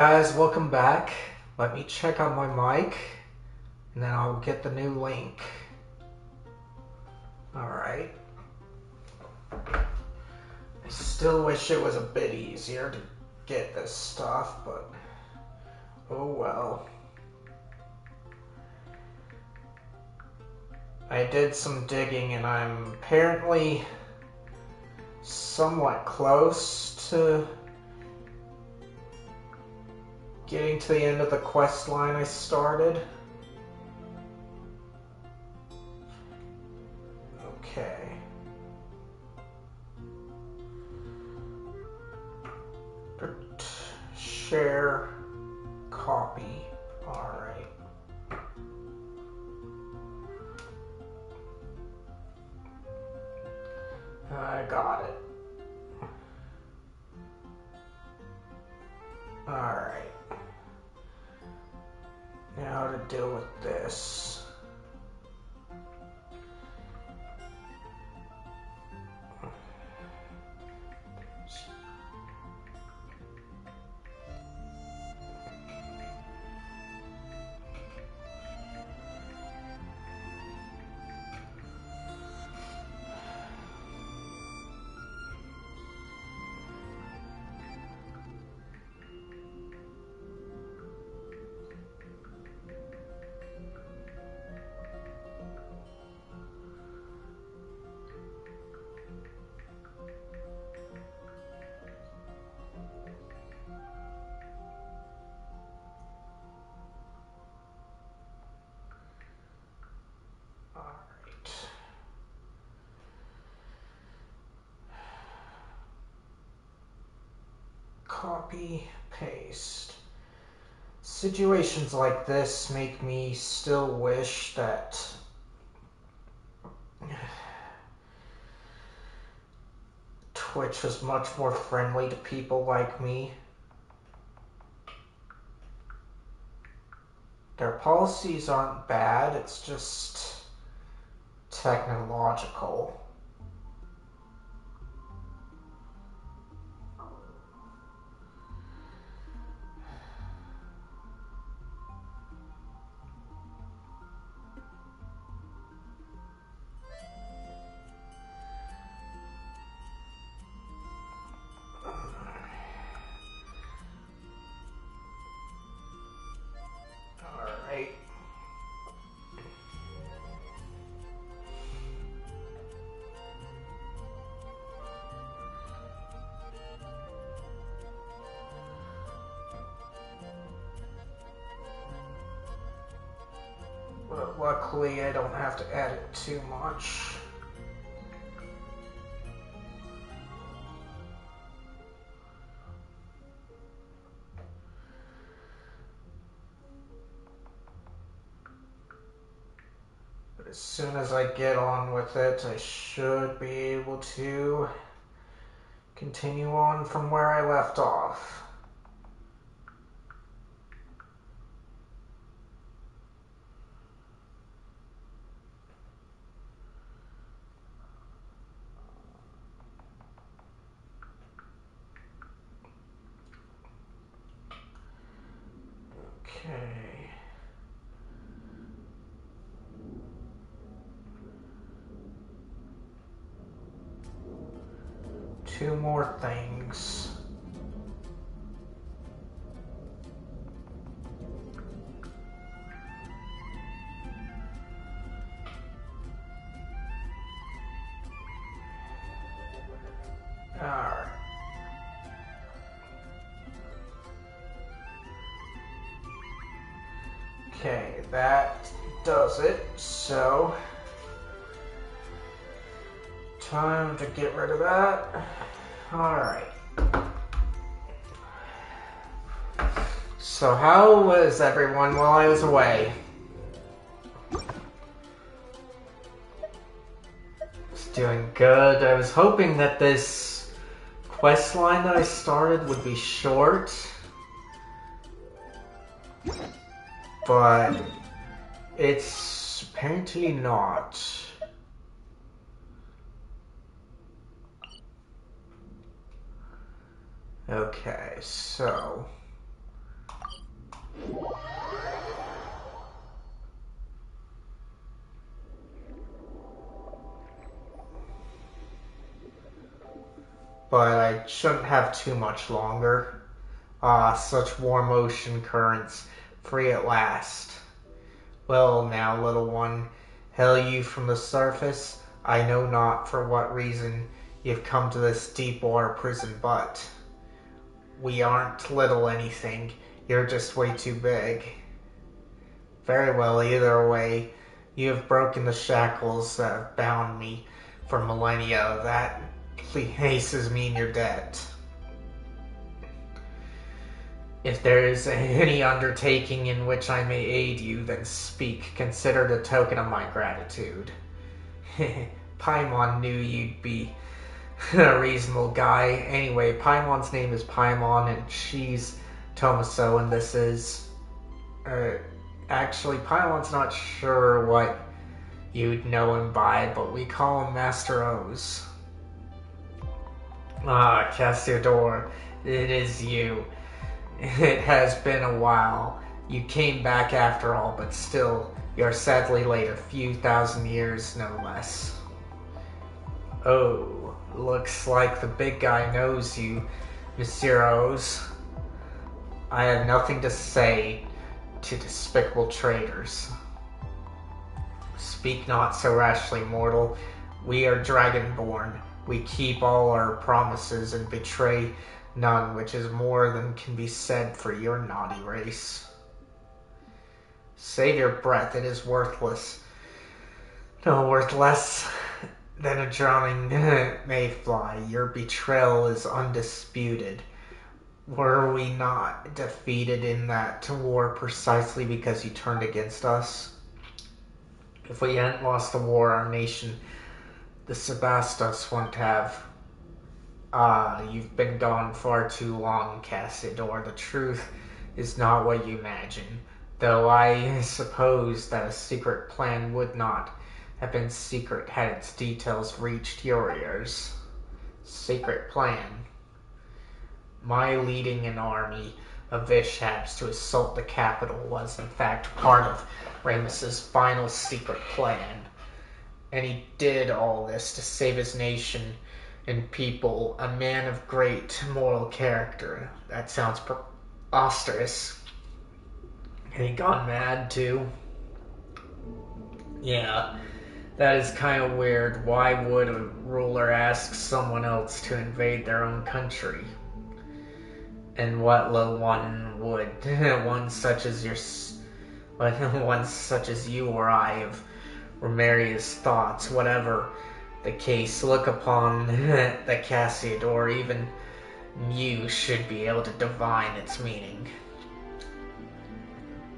Guys, welcome back. Let me check on my mic and then I'll get the new link. Alright. I still wish it was a bit easier to get this stuff, but oh well. I did some digging and I'm apparently somewhat close to getting to the end of the quest line I started. Okay. Share, copy. Alright. I got it. Alright. Now to deal with this. Copy, paste. Situations like this make me still wish that Twitch was much more friendly to people like me. Their policies aren't bad, it's just technological. Alright. But luckily I don't have to edit too much. But as soon as I get on with it, I should be able to continue on from where I left off. Okay. Two more things. Alright. Okay, that does it. So, time to get rid of that. Alright. So how was everyone while I was away? Was doing good. I was hoping that this quest line that I started would be short. But it's apparently not. Okay, so but I shouldn't have too much longer. Such warm ocean currents, free at last. Well now, little one, hail you from the surface. I know not for what reason you've come to this deep water prison, but we aren't little anything. You're just way too big. Very well, either way, you have broken the shackles that have bound me for millennia. That places me in your debt. If there is any undertaking in which I may aid you, then speak. Consider it a token of my gratitude. Paimon knew you'd be a reasonable guy. Anyway, Paimon's name is Paimon, and she's Tomaso, and this is... actually, Paimon's not sure what you'd know him by, but we call him Master O's. Cassiodor, it is you. It has been a while. You came back after all, but still, you're sadly late, a few thousand years, no less. Oh, looks like the big guy knows you, Monsieur O's. I have nothing to say to despicable traitors. Speak not so rashly, mortal. We are dragonborn. We keep all our promises and betray none, which is more than can be said for your naughty race. Save your breath, it is worthless. No, worth less than a drowning mayfly. Your betrayal is undisputed. Were we not defeated in that war precisely because you turned against us? If we hadn't lost the war, our nation, the Sebastos, wouldn't have. You've been gone far too long, Cassiodor. The truth is not what you imagine, though I suppose that a secret plan would not have been secret had its details reached your ears. Secret plan. My leading an army of Vishabs to assault the capital was in fact part of Ramus's final secret plan, and he did all this to save his nation and people, a man of great moral character. That sounds preposterous. And he gone mad too. Yeah, that is kind of weird. Why would a ruler ask someone else to invade their own country? And what low one would? one such as you or I have Romaria's thoughts, whatever the case, look upon the Cassiodor. Even you should be able to divine its meaning.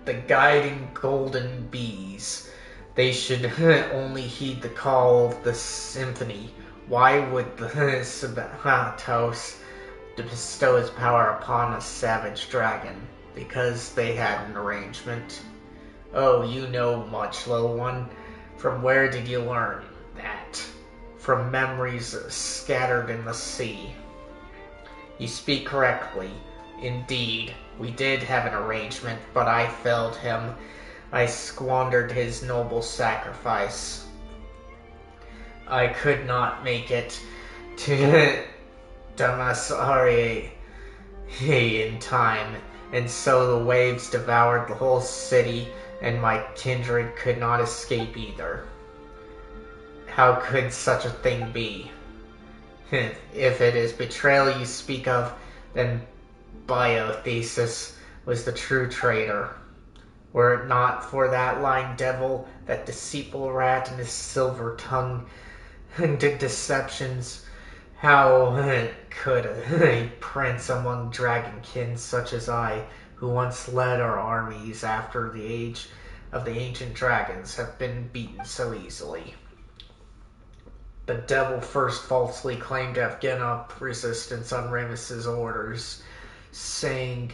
The guiding golden bees, they should only heed the call of the symphony. Why would the Sebastos bestow his power upon a savage dragon? Because they had an arrangement. Oh, you know much, little one. From where did you learn that? From memories scattered in the sea. You speak correctly. Indeed, we did have an arrangement, but I failed him. I squandered his noble sacrifice. I could not make it to Damasarie in time, and so the waves devoured the whole city, and my kindred could not escape either. How could such a thing be? If it is betrayal you speak of, then Biothesis was the true traitor. Were it not for that lying devil, that deceitful rat, and his silver tongue and deceptions, how could a prince among dragonkin such as I, who once led our armies after the age of the ancient dragons, have been beaten so easily? The devil first falsely claimed to have given up resistance on Ramus's orders, saying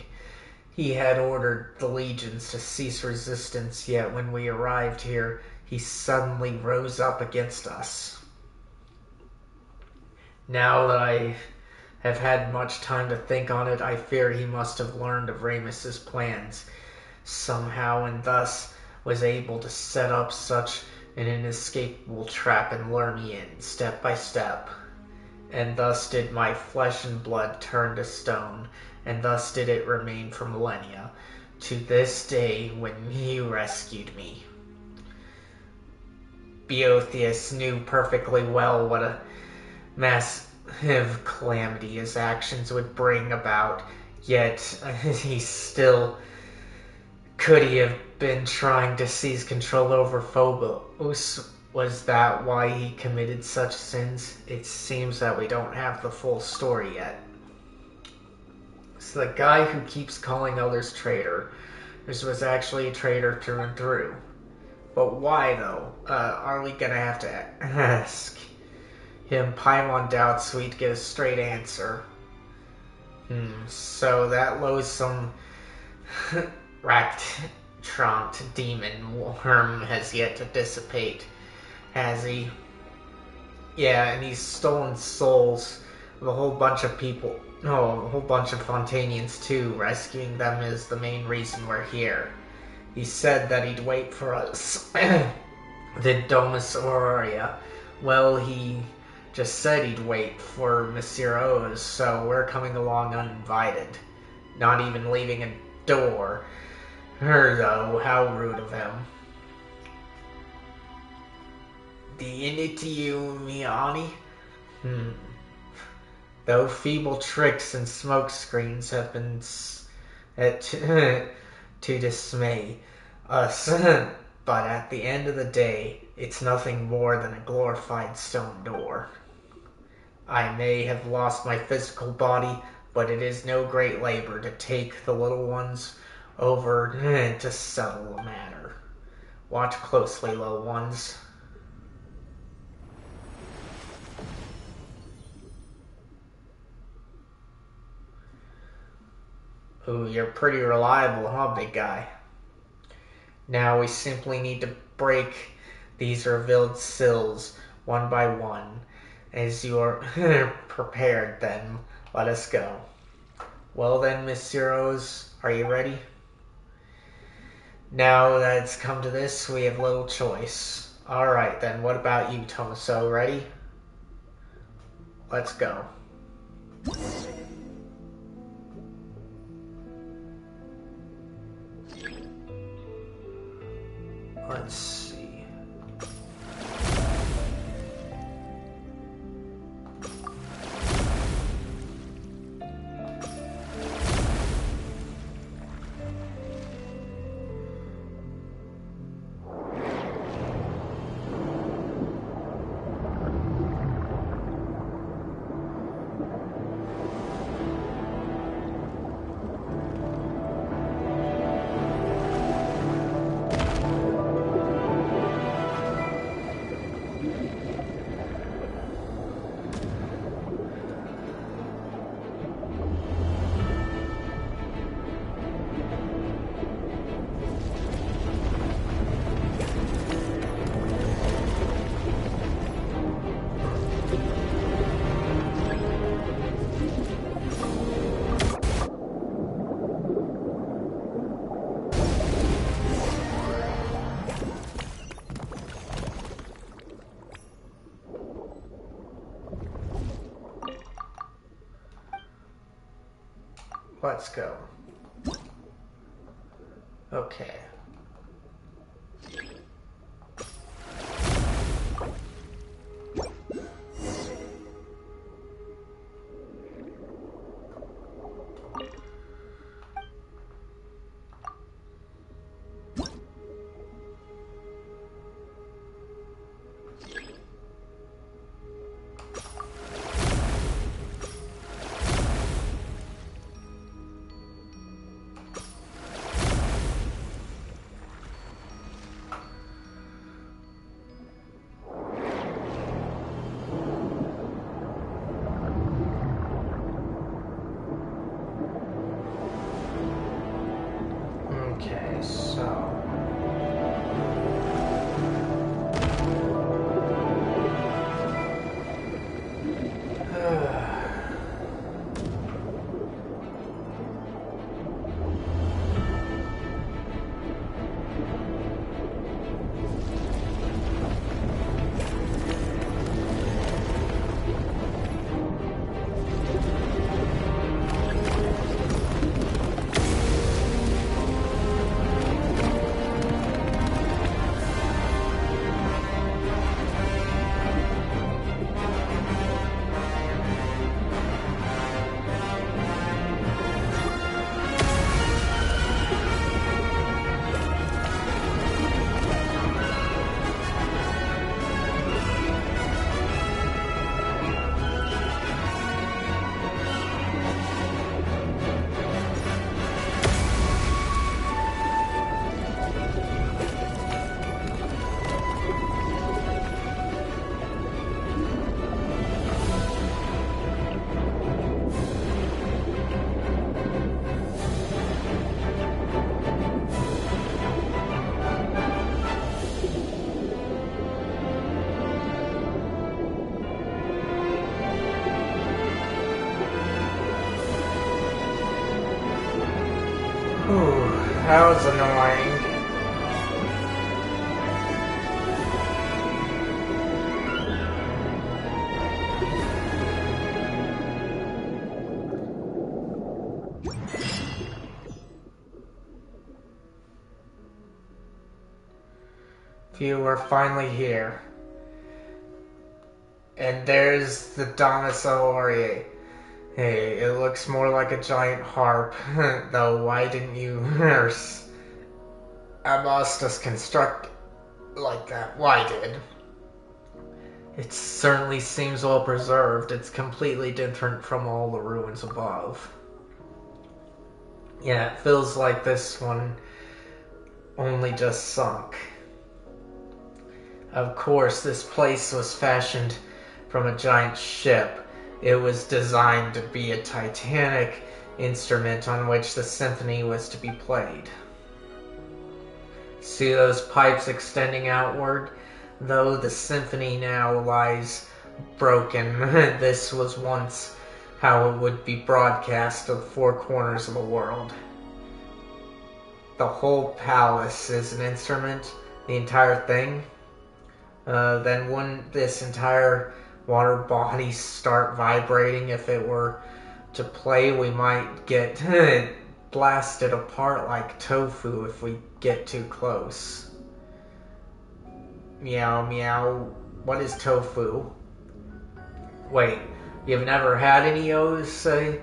he had ordered the legions to cease resistance, yet when we arrived here, he suddenly rose up against us. Now that I have had much time to think on it, I fear he must have learned of Ramus's plans somehow, and thus was able to set up such an inescapable trap and lure me in, step by step. and thus did my flesh and blood turn to stone, and thus did it remain for millennia, to this day when you rescued me. Boethius knew perfectly well what a massive calamity his actions would bring about, yet he still could he have been trying to seize control over Phobos? Was that why he committed such sins? It seems that we don't have the full story yet. So the guy who keeps calling others traitor, this was actually a traitor through and through. But why, though? Are we gonna have to ask him? Paimon doubts we'd get a straight answer. So that loathsome Ractront demon worm has yet to dissipate, has he? Yeah, and he's stolen souls of a whole bunch of people. No, a whole bunch of Fontanians too. Rescuing them is the main reason we're here. He said that he'd wait for us. The Domus Aurea. Well, he just said he'd wait for Monsieur O's, so we're coming along uninvited. Not even leaving a door. Though, how rude of him. The Initiu Miani? Though feeble tricks and smoke screens have been to dismay us, but at the end of the day, it's nothing more than a glorified stone door. I may have lost my physical body, but it is no great labor to take the little ones over to settle the matter. Watch closely, little ones. Ooh, you're pretty reliable, huh, big guy? Now we simply need to break these revealed sills one by one. As you are prepared, then let us go. Well then, Monsieur O's, are you ready? Now that it's come to this, we have little choice. Alright then, what about you, Tomaso? Ready? Let's go. Let's see. Let's go. Okay. Okay, so... Ooh, that was annoying. Phew, we're finally here. And there's the Domisaurier. Hey, it looks more like a giant harp. Though, why didn't you Abastus construct like that? Why did? It certainly seems well preserved. It's completely different from all the ruins above. Yeah, it feels like this one only just sunk. Of course, this place was fashioned from a giant ship. It was designed to be a titanic instrument on which the symphony was to be played. See those pipes extending outward? Though the symphony now lies broken, this was once how it would be broadcast to the four corners of the world. The whole palace is an instrument, the entire thing. Then wouldn't this entire water body start vibrating if it were to play? We might get blasted apart like tofu if we get too close. Meow meow. What is tofu? Wait, you've never had any O's? Then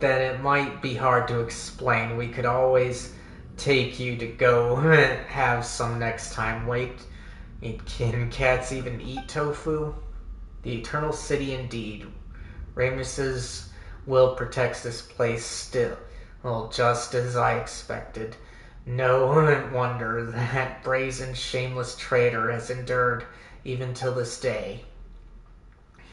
it might be hard to explain. We could always take you to go have some next time. Wait, can cats even eat tofu? The Eternal City indeed. Ramus's will protects this place still. Well, just as I expected. No wonder that brazen, shameless traitor has endured even till this day.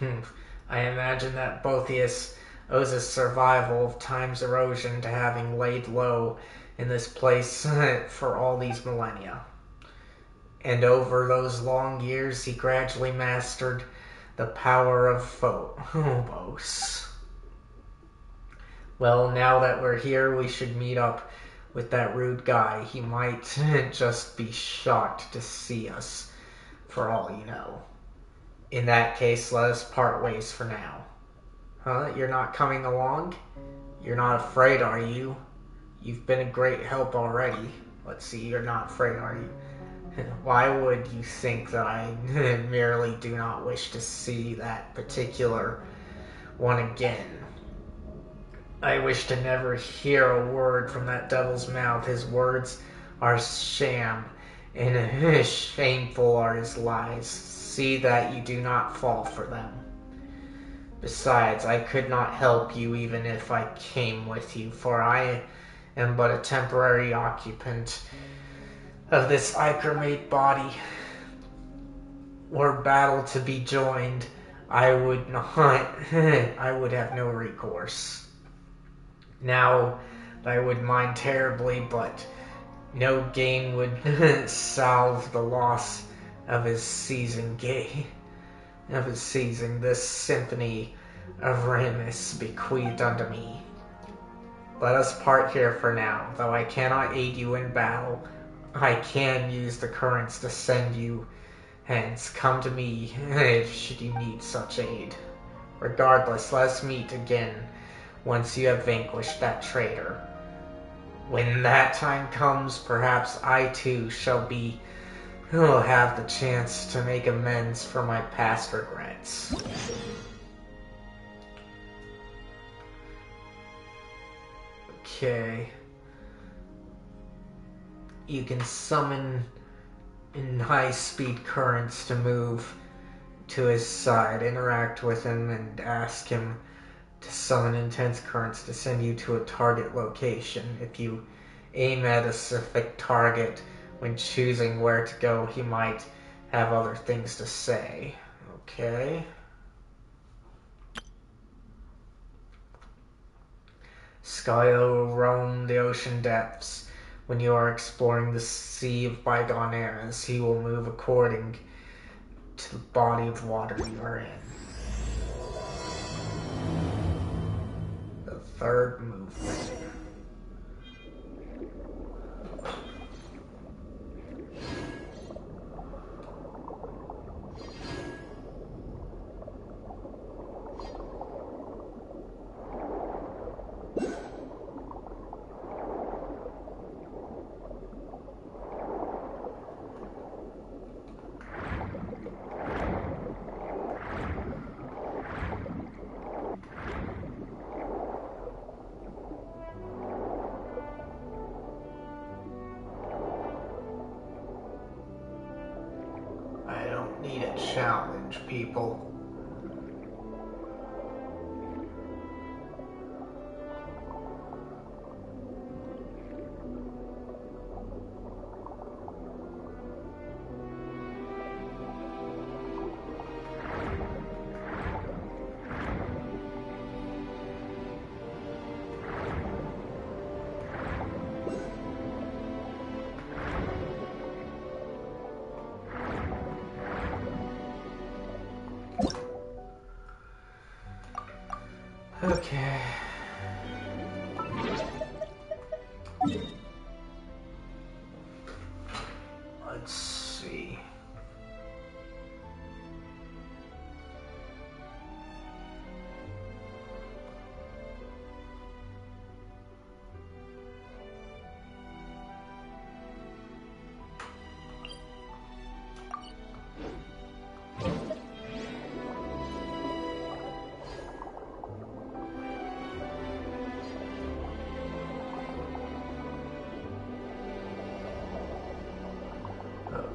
I imagine that Boethius owes his survival of time's erosion to having laid low in this place for all these millennia. And over those long years, he gradually mastered the power of Phobos. Well, now that we're here, we should meet up with that rude guy. He might just be shocked to see us, for all you know. In that case, let us part ways for now. Huh? You're not coming along? You're not afraid, are you? You've been a great help already. Let's see, you're not afraid, are you? Why would you think that I merely do not wish to see that particular one again? I wish to never hear a word from that devil's mouth. His words are sham, and shameful are his lies. See that you do not fall for them. Besides, I could not help you even if I came with you, for I am but a temporary occupant of this ichor-made body. Were battle to be joined, I would not, I would have no recourse. Now, I would mind terribly, but no gain would salve the loss of his seizing this symphony of Ramus bequeathed unto me. Let us part here for now. Though I cannot aid you in battle, I can use the currents to send you hence. Come to me should you need such aid. Regardless, let us meet again once you have vanquished that traitor. When that time comes, perhaps I too shall have the chance to make amends for my past regrets. Okay. You can summon in high-speed currents to move to his side, interact with him, and ask him to summon intense currents to send you to a target location. If you aim at a specific target when choosing where to go, he might have other things to say. Okay. Skyo roam the ocean depths. When you are exploring the sea of bygone eras, he will move according to the body of water you are in. The third movement. challenge, people. Okay. Let's see.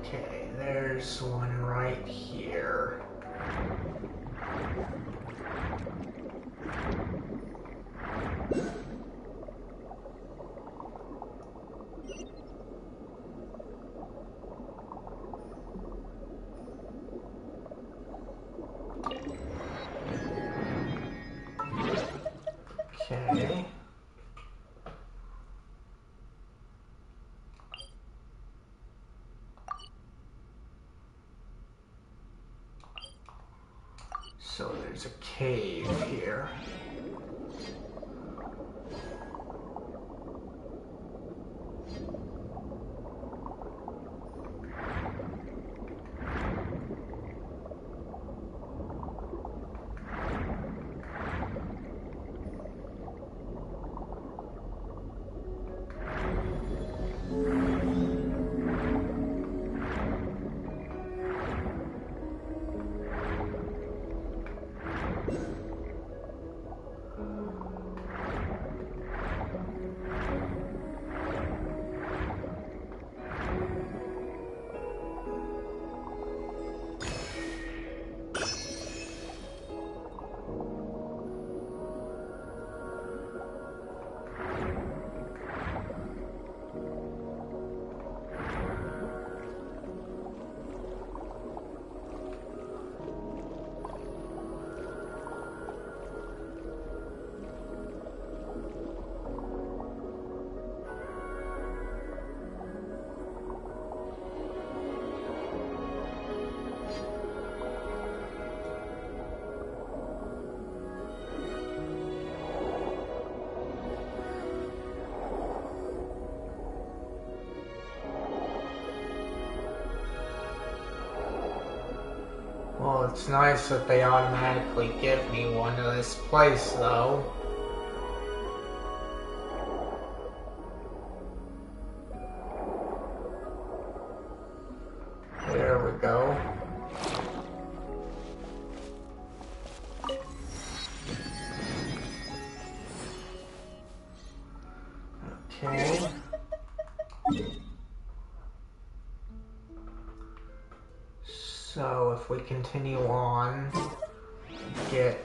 Okay, there's one right here. Okay. So there's a cave here. Well, it's nice that they automatically give me one to this place, though. There we go. Okay. So if we continue on, get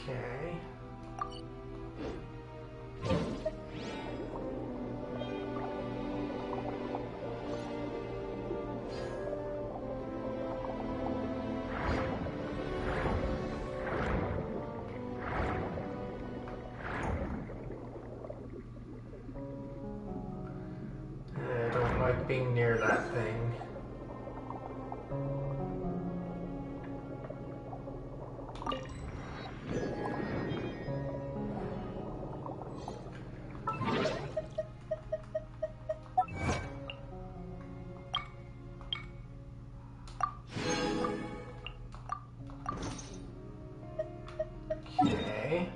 Okay. I don't like being near that thing. Okay.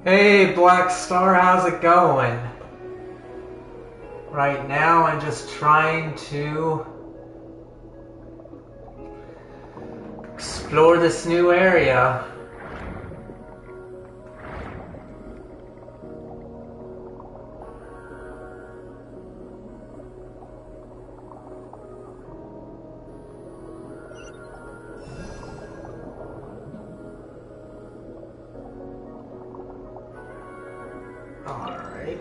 Hey, Black Star, how's it going? Right now, I'm just trying to explore this new area. Alright.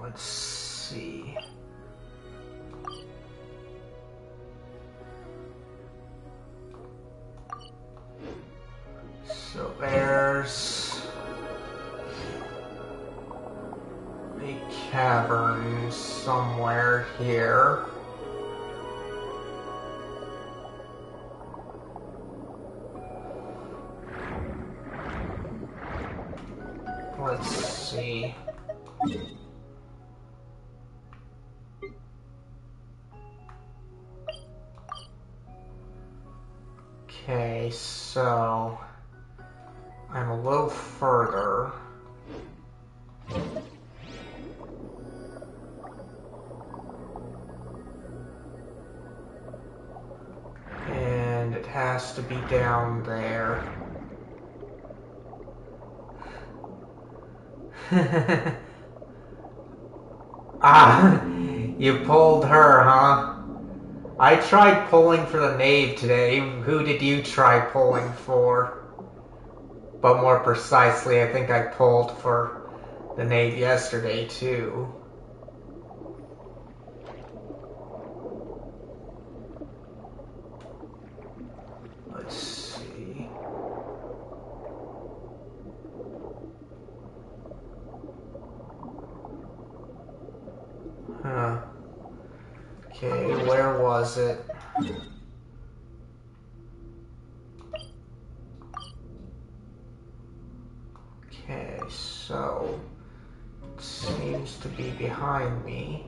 Let's see. So there's a cavern somewhere here. Let's see. Okay, so I'm a little further. And it has to be down there. Ah, you pulled her, huh? I tried pulling for the knave today. Who did you try pulling for? But more precisely, I think I pulled for the knave yesterday, too. Let's see. Huh. Okay, where was it? Okay, so it seems to be behind me.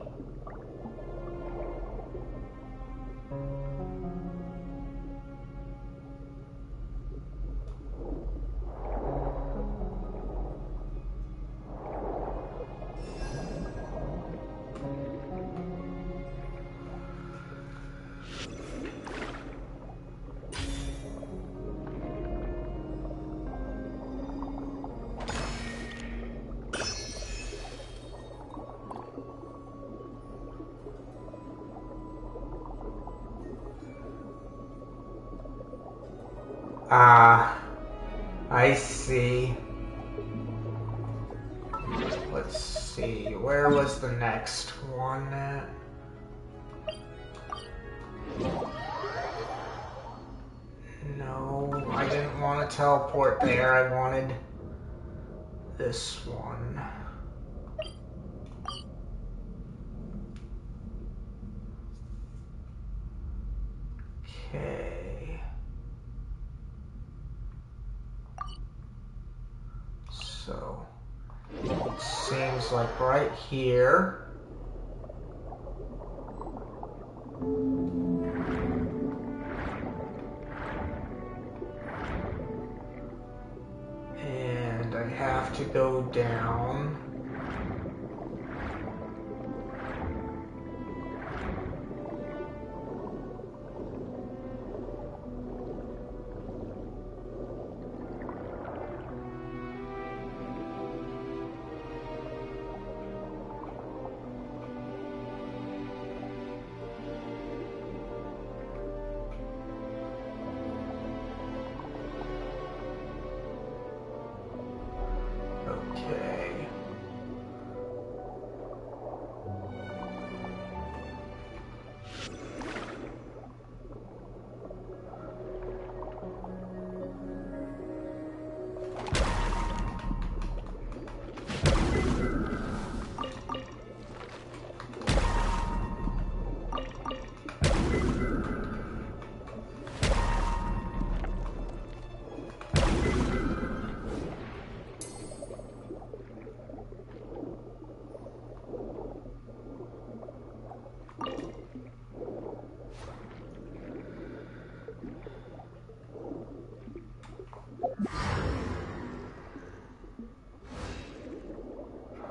Ah, I see. Let's see, where was the next one at? No, I didn't want to teleport there. I wanted this one. Okay. So it seems like right here. And I have to go down. Okay.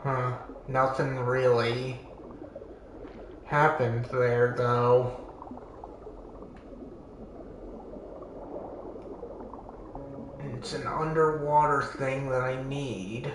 Huh. Nothing really happened there, though. It's an underwater thing that I need.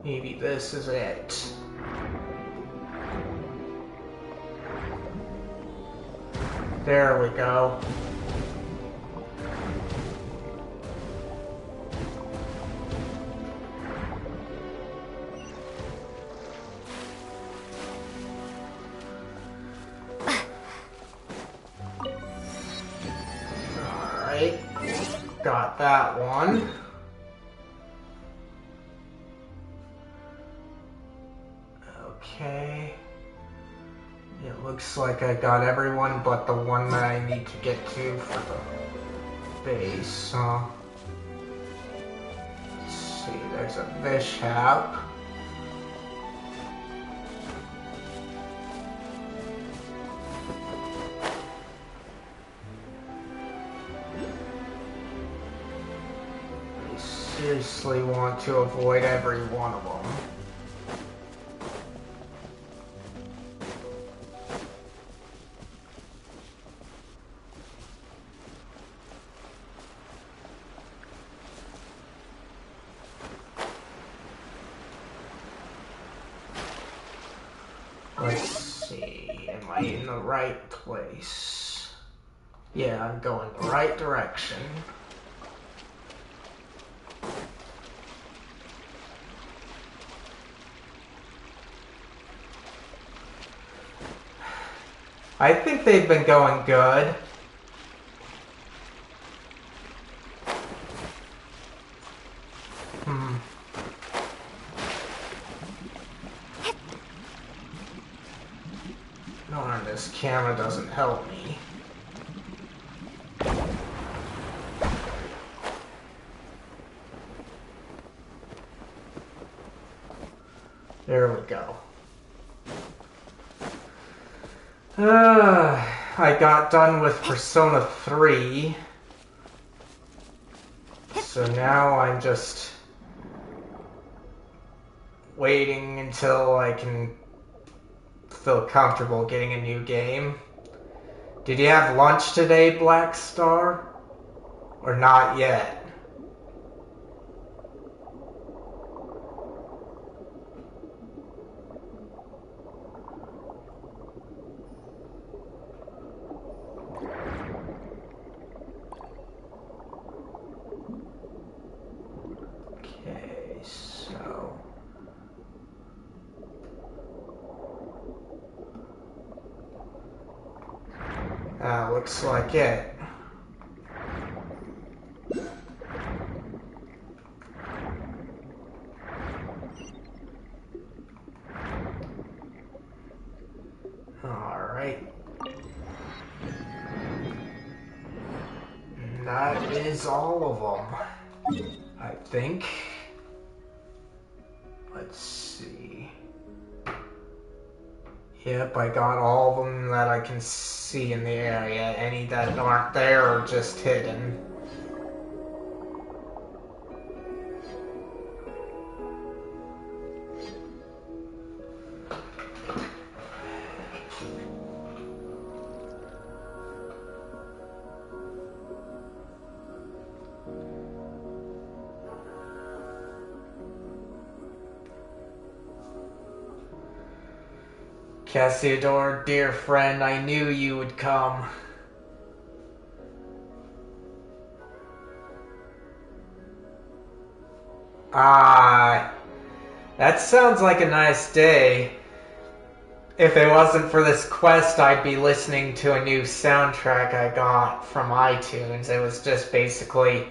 Maybe this is it. There we go. Alright. Got that one. Okay. It looks like I got everyone but the one that I need to get to for the base. Let's see, there's a Bishop. I seriously want to avoid every one of them. Let's see, am I in the right place? Yeah, I'm going the right direction. I think they've been going good. Darn, this camera doesn't help me. There we go. I got done with Persona 3. So now I'm just waiting until I can feel comfortable getting a new game. Did you have lunch today, Black Star? Or not yet? Looks like it. Alright. That is all of them, I think. Let's see. Yep, I got all of them that I can see in the area. Any that aren't there are just hidden. Cassiodor, dear friend, I knew you would come. Ah, that sounds like a nice day. If it wasn't for this quest, I'd be listening to a new soundtrack I got from iTunes. It was just basically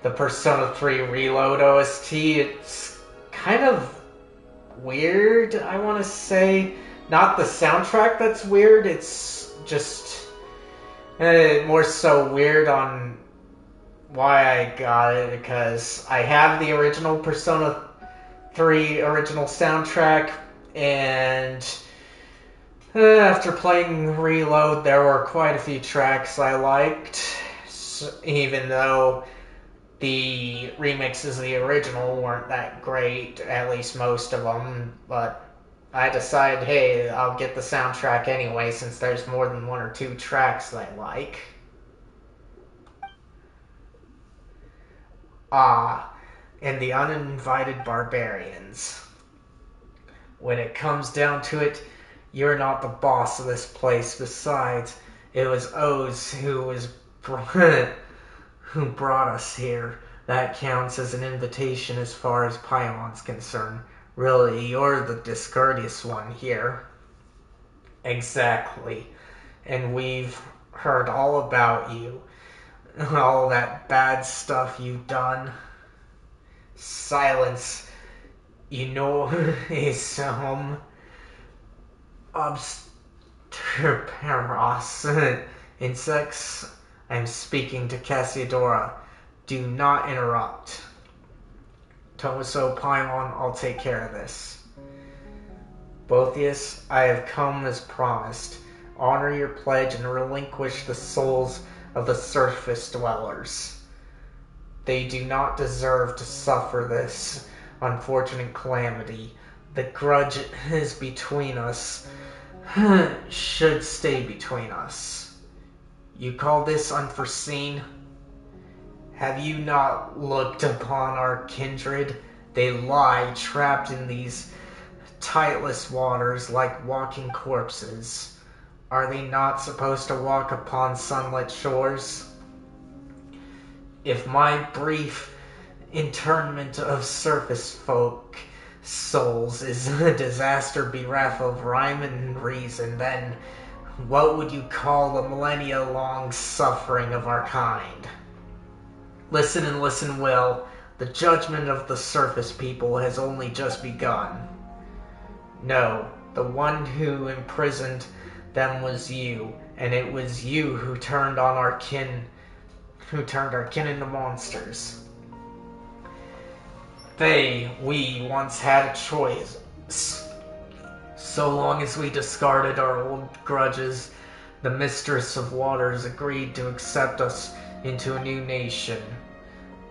the Persona 3 Reload OST. It's kind of weird, I want to say. Not the soundtrack that's weird, it's just more so weird on why I got it, because I have the original Persona 3 original soundtrack, and after playing Reload, there were quite a few tracks I liked, even though the remixes of the original weren't that great, at least most of them, but I decided, hey, I'll get the soundtrack anyway, since there's more than one or two tracks that I like. And the Uninvited Barbarians. When it comes down to it, you're not the boss of this place. Besides, it was Oz who brought us here. That counts as an invitation as far as Paimon's concerned. Really, you're the discourteous one here. Exactly. And we've heard all about you. All that bad stuff you've done. Silence. You know, is, obstreperous insects. I'm speaking to Cassiodora. Do not interrupt. Tomaso, Paimon, I'll take care of this. Boethius, I have come as promised. Honor your pledge and relinquish the souls of the surface dwellers. They do not deserve to suffer this unfortunate calamity. The grudge is between us. Should stay between us. You call this unforeseen? Have you not looked upon our kindred? They lie trapped in these tightless waters like walking corpses. Are they not supposed to walk upon sunlit shores? If my brief internment of surface folk souls is a disaster bereft of rhyme and reason, then what would you call the millennia-long suffering of our kind? Listen and listen well. The judgment of the surface people has only just begun. No, the one who imprisoned them was you, and it was you who turned our kin into monsters. We once had a choice. So long as we discarded our old grudges, the Mistress of Waters agreed to accept us into a new nation.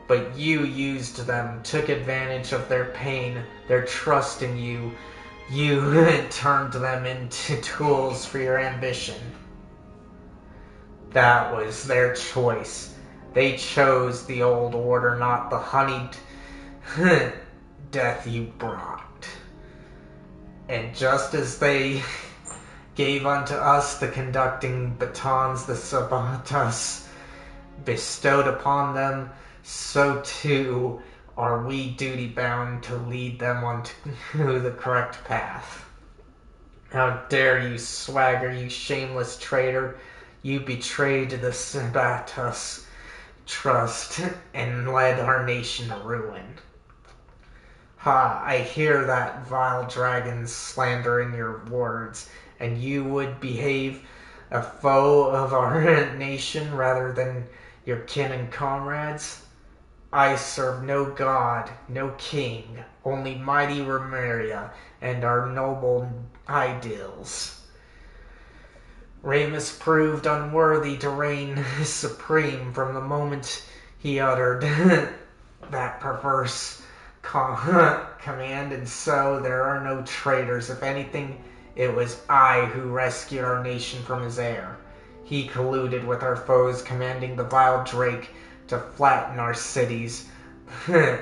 But you used them, took advantage of their pain, their trust in you. You turned them into tools for your ambition. That was their choice. They chose the old order, not the honeyed death you brought. And just as they gave unto us the conducting batons the Sabatas bestowed upon them, so too are we duty-bound to lead them onto the correct path. How dare you swagger, you shameless traitor? You betrayed the Sabatos trust and led our nation to ruin. Ha, I hear that vile dragon's slander in your words, and you would behave a foe of our nation rather than your kin and comrades? I serve no god, no king, only mighty Remeria and our noble ideals. Ramus proved unworthy to reign supreme from the moment he uttered that perverse command, and so there are no traitors. If anything, it was I who rescued our nation from his heir. He colluded with our foes, commanding the vile Drake to flatten our cities. No,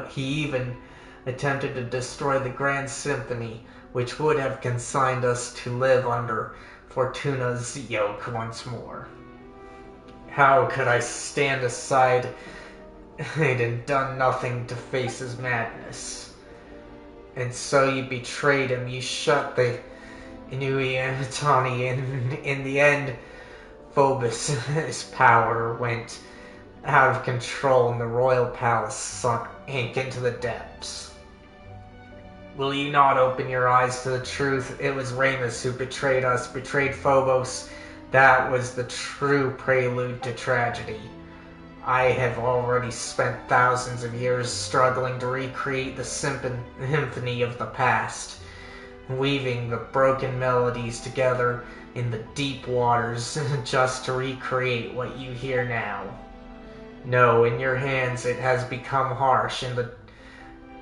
he even attempted to destroy the Grand Symphony, which would have consigned us to live under Fortuna's yoke once more. How could I stand aside and done nothing to face his madness? And so you betrayed him, you shut the Inui Amatani, and in the end, Phobos' power went out of control and the royal palace sunk into the depths. Will you not open your eyes to the truth? It was Ramus who betrayed us, betrayed Phobos. That was the true prelude to tragedy. I have already spent thousands of years struggling to recreate the symphony of the past, weaving the broken melodies together in the deep waters just to recreate what you hear now. No, in your hands it has become harsh, and the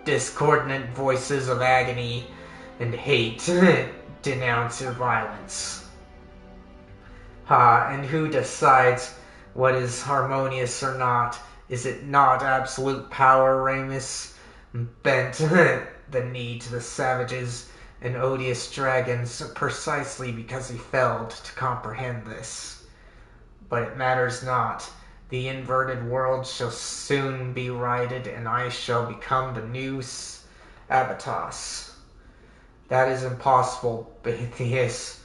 discordant voices of agony and hate denounce your violence. And who decides what is harmonious or not? Is it not absolute power? Ramus bent the knee to the savages and odious dragons precisely because he failed to comprehend this. But it matters not. The inverted world shall soon be righted, and I shall become the new Abatos. That is impossible, Betheus.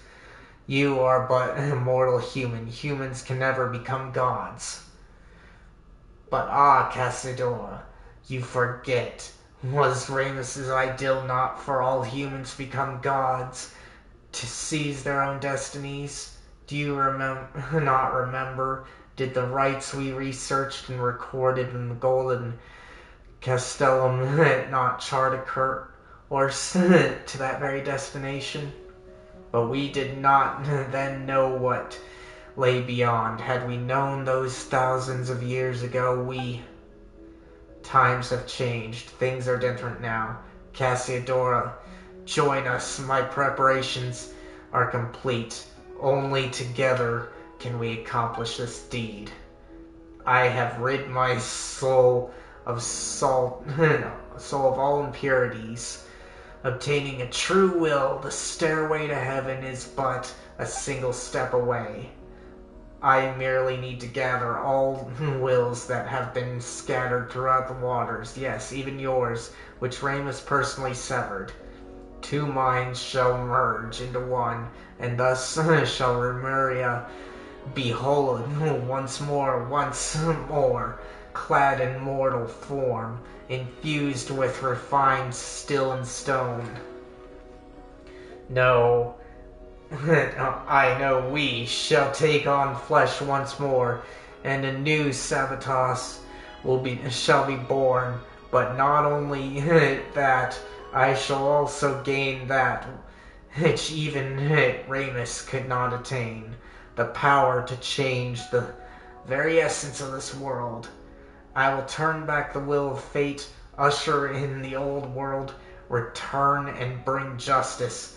You are but a mortal human. Humans can never become gods. But Cassidora, you forget. Was Ramus's ideal not for all humans to become gods, to seize their own destinies? Do you not remember? Did the rites we researched and recorded in the Golden Castellum not chart a course to that very destination? But we did not then know what lay beyond. Had we known those thousands of years ago, times have changed. Things are different now. Cassidora, join us. My preparations are complete. Only together can we accomplish this deed. I have rid my soul of soul of all impurities. Obtaining a true will, the stairway to heaven is but a single step away. I merely need to gather all wills that have been scattered throughout the waters, yes, even yours, which Ramus personally severed. Two minds shall merge into one, and thus shall Remeria be whole once more, clad in mortal form, infused with refined steel and stone. No, I know we shall take on flesh once more, and a new Sabatos shall be born. But not only that, I shall also gain that which even Ramus could not attain, the power to change the very essence of this world. I will turn back the will of fate, usher in the old world, return and bring justice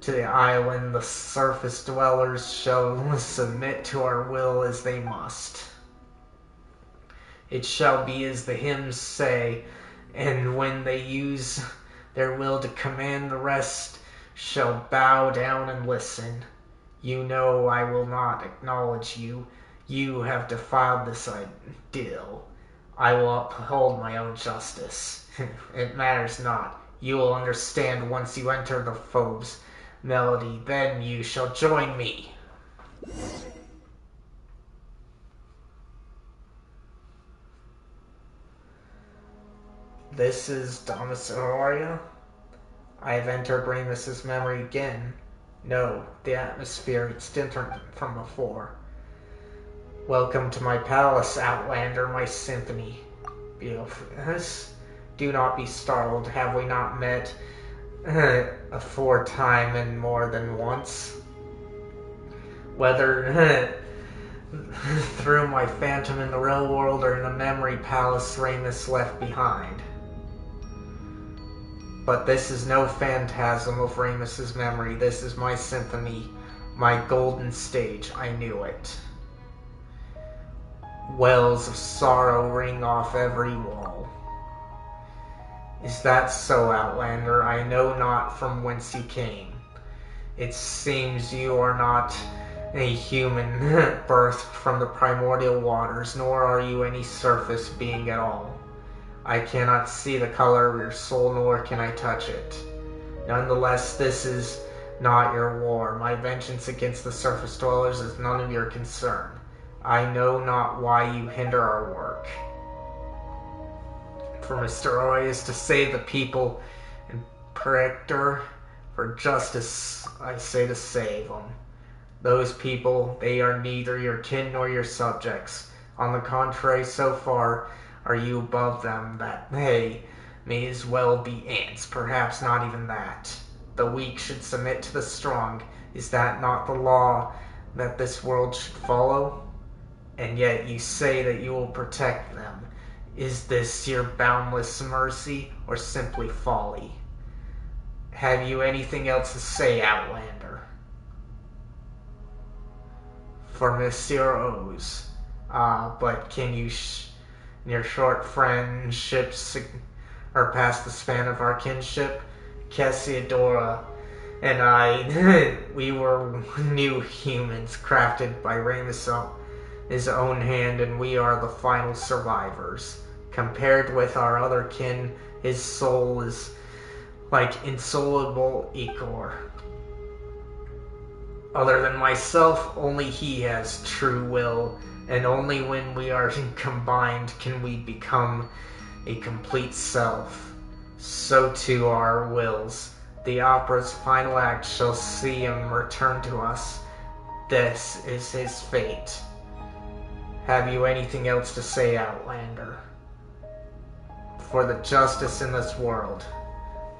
to the island. The surface dwellers shall submit to our will as they must. It shall be as the hymns say, and when they use their will to command, the rest shall bow down and listen. You know I will not acknowledge you. You have defiled this ideal. I will uphold my own justice. It matters not. You will understand once you enter the Phobes melody. Then you shall join me. This is Domicilia. I have entered Ramus's memory again. No, the atmosphere is different from before. Welcome to my palace, Outlander, my symphony. Beatrice, do not be startled. Have we not met aforetime and more than once? Whether through my phantom in the real world or in a memory palace Ramus left behind. But this is no phantasm of Ramus's memory. This is my symphony, my golden stage. I knew it. Wells of sorrow ring off every wall. Is that so, Outlander? I know not from whence you came. It seems you are not a human birthed from the primordial waters, nor are you any surface being at all. I cannot see the color of your soul, nor can I touch it. Nonetheless, this is not your war. My vengeance against the surface dwellers is none of your concern. I know not why you hinder our work. For Mr. Roy is to save the people, and Prector, for justice, I say to save them. Those people, they are neither your kin nor your subjects. On the contrary, so far are you above them that they may as well be ants, perhaps not even that. The weak should submit to the strong. Is that not the law that this world should follow? And yet you say that you will protect them. Is this your boundless mercy or simply folly? Have you anything else to say, Outlander? For Monsieur O's. But can you your short friendships are past the span of our kinship? Cassiodora and I, we were new humans crafted by Ramus his own hand, and we are the final survivors. Compared with our other kin, his soul is like insoluble ichor. Other than myself, only he has true will, and only when we are combined can we become a complete self. So too our wills. The opera's final act shall see him return to us. This is his fate. Have you anything else to say, Outlander? For the justice in this world.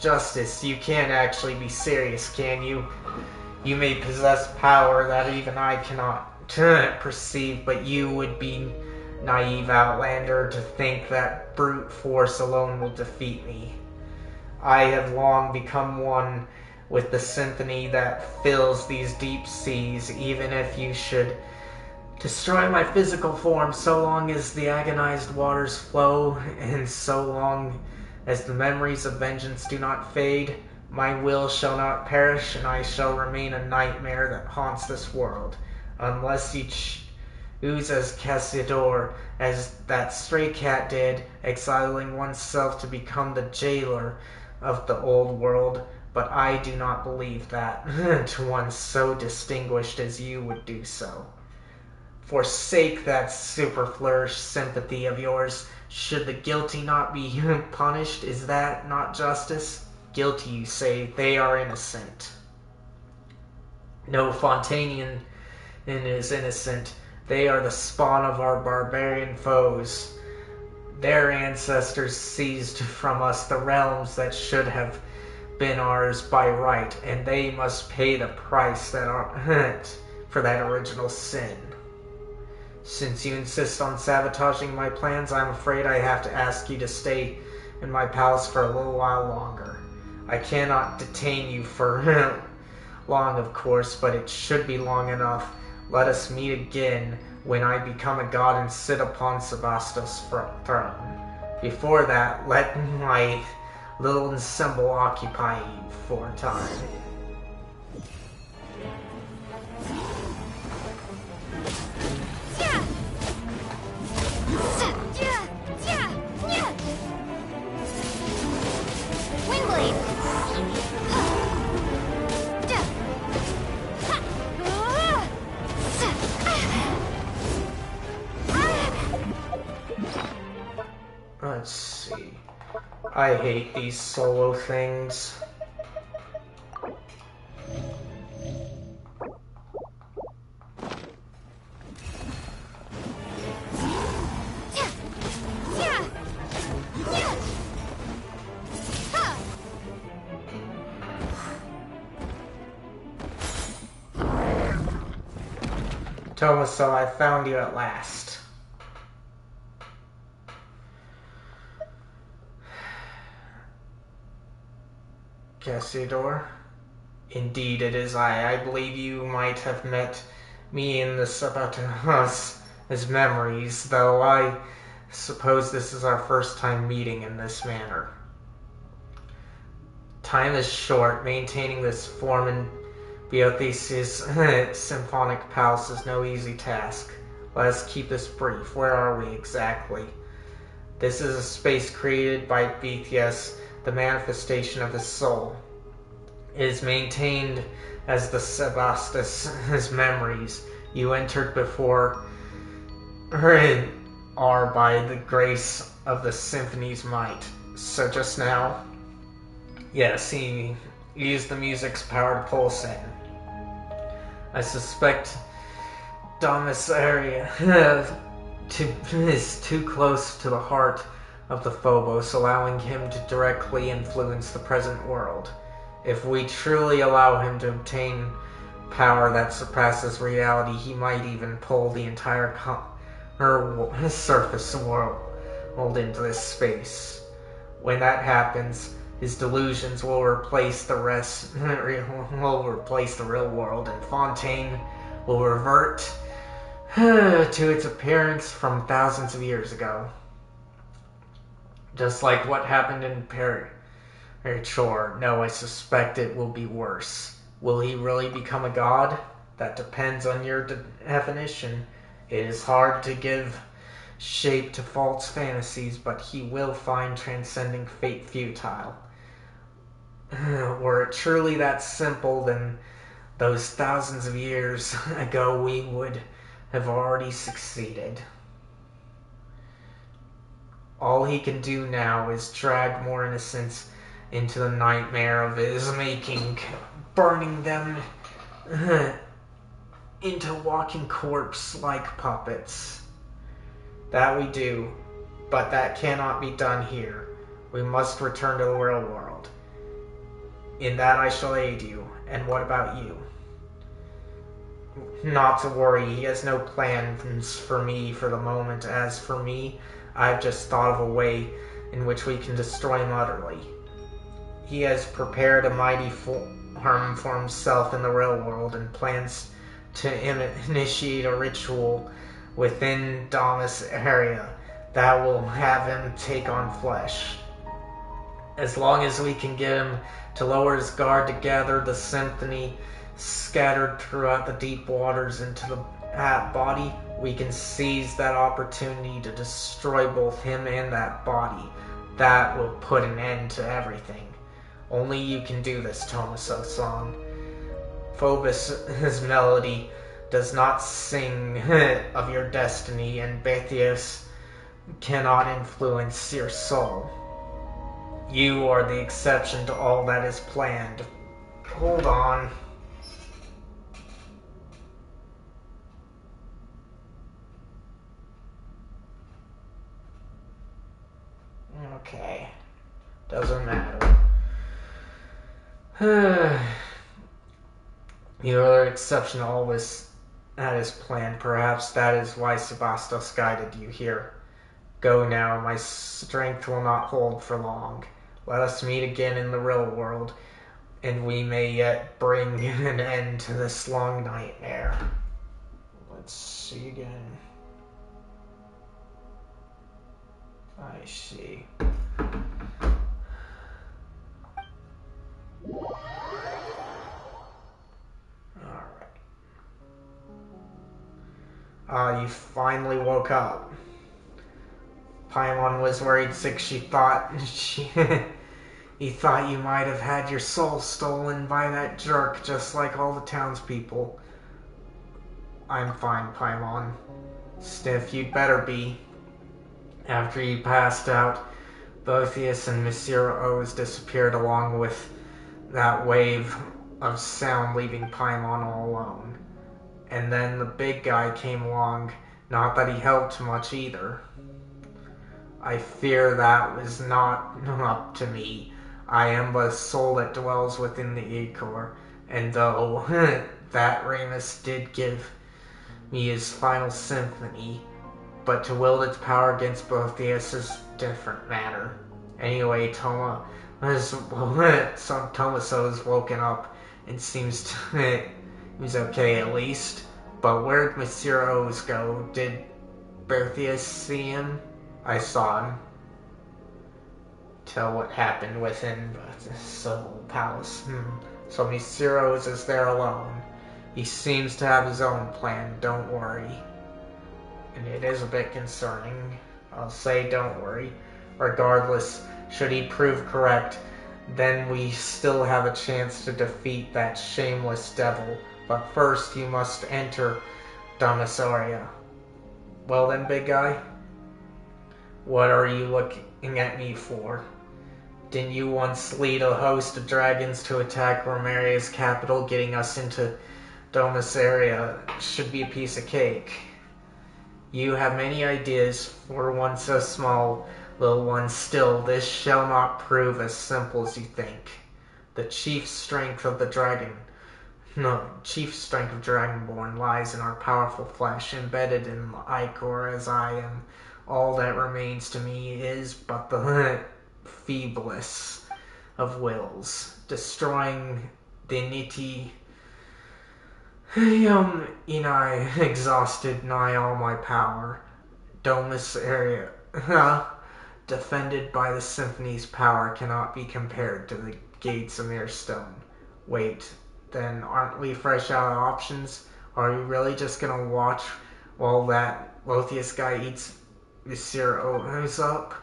Justice, you can't actually be serious, can you? You may possess power that even I cannot perceive, but you would be naive, Outlander, to think that brute force alone will defeat me. I have long become one with the symphony that fills these deep seas, even if you should destroy my physical form, so long as the agonized waters flow, and so long as the memories of vengeance do not fade, my will shall not perish, and I shall remain a nightmare that haunts this world, unless you choose as Cassiodor, as that stray cat did, exiling oneself to become the jailer of the old world. But I do not believe that to one so distinguished as you would do so. Forsake that superfluous sympathy of yours. Should the guilty not be punished? Is that not justice? Guilty, you say, they are innocent. No Fontanian is innocent. They are the spawn of our barbarian foes. Their ancestors seized from us the realms that should have been ours by right, and they must pay the price for that original sin. Since you insist on sabotaging my plans, I'm afraid I have to ask you to stay in my palace for a little while longer. I cannot detain you for long, of course, but it should be long enough. Let us meet again when I become a god and sit upon Sebastos' throne. Before that, let my little ensemble occupy you for a time. Windblade! I hate these solo things. Tomaso, I found you at last. Cassiodor? Indeed it is I. I believe you might have met me in the Sabatos as memories, though I suppose this is our first time meeting in this manner. Time is short. Maintaining this form in Beothesis' symphonic palace is no easy task. Let us keep this brief. Where are we exactly? This is a space created by Betheus, the manifestation of his soul. It is maintained as the Sebastus' memories. You entered before are by the grace of the symphony's might. So just now, yes, he used the music's power to pull us in. I suspect Domus area is too close to the heart of the Phobos, allowing him to directly influence the present world. If we truly allow him to obtain power that surpasses reality, he might even pull the entire surface world into this space. When that happens, his delusions will replace the real world, and Fontaine will revert to its appearance from thousands of years ago. Just like what happened in Perichor. No, I suspect it will be worse. Will he really become a god? That depends on your definition. It is hard to give shape to false fantasies, but he will find transcending fate futile. Were it truly that simple, then those thousands of years ago we would have already succeeded. All he can do now is drag more innocents into the nightmare of his making, burning them into walking corpse-like puppets. That we do, but that cannot be done here. We must return to the real world. In that I shall aid you. And what about you? Not to worry, he has no plans for me for the moment. As for me, I've just thought of a way in which we can destroy him utterly. He has prepared a mighty harm for himself in the real world and plans to initiate a ritual within Domus area that will have him take on flesh. As long as we can get him to lower his guard to gather the symphony scattered throughout the deep waters into the body, we can seize that opportunity to destroy both him and that body. That will put an end to everything. Only you can do this, Tomaso-san. Phobos' melody does not sing of your destiny, and Betheus cannot influence your soul. You are the exception to all that is planned. Hold on. Okay. Doesn't matter. You are the exception to all this that is planned. Perhaps that is why Sebastos guided you here. Go now, my strength will not hold for long. Let us meet again in the real world, and we may yet bring an end to this long nightmare. Let's see again. I see. Alright. You finally woke up. Paimon was worried sick. He thought you might have had your soul stolen by that jerk, just like all the townspeople. I'm fine, Paimon. Stiff, you'd better be. After you passed out, Boethius and Monsieur O's disappeared along with that wave of sound, leaving Paimon all alone. And then the big guy came along, not that he helped much either. I fear that was not up to me. I am but a soul that dwells within the Ichor, and though that Ramus did give me his final symphony, but to wield its power against Boethius is a different matter. Anyway, Tomaso has woken up and seems to he's okay at least. But where'd Monsieur O's go? Did Boethius see him? I saw him. Tell what happened within the Civil Palace. So Monsieur O's is there alone. He seems to have his own plan, don't worry. And it is a bit concerning. I'll say don't worry. Regardless, should he prove correct, then we still have a chance to defeat that shameless devil. But first, you must enter Domisaria. Well then, big guy? What are you looking at me for? Didn't you once lead a host of dragons to attack Romaria's capital? Getting us into Domisaria should be a piece of cake. You have many ideas for one so small, little one. Still, this shall not prove as simple as you think. The chief strength of Dragonborn lies in our powerful flesh, embedded in the Ichor as I am. All that remains to me is but the feeblest of wills, destroying the Niti. I exhausted nigh all my power. Domus area, defended by the symphony's power, cannot be compared to the gates of mere stone. Wait, then aren't we fresh out of options? Are you really just gonna watch while that Lothius guy eats Monsieur O's up?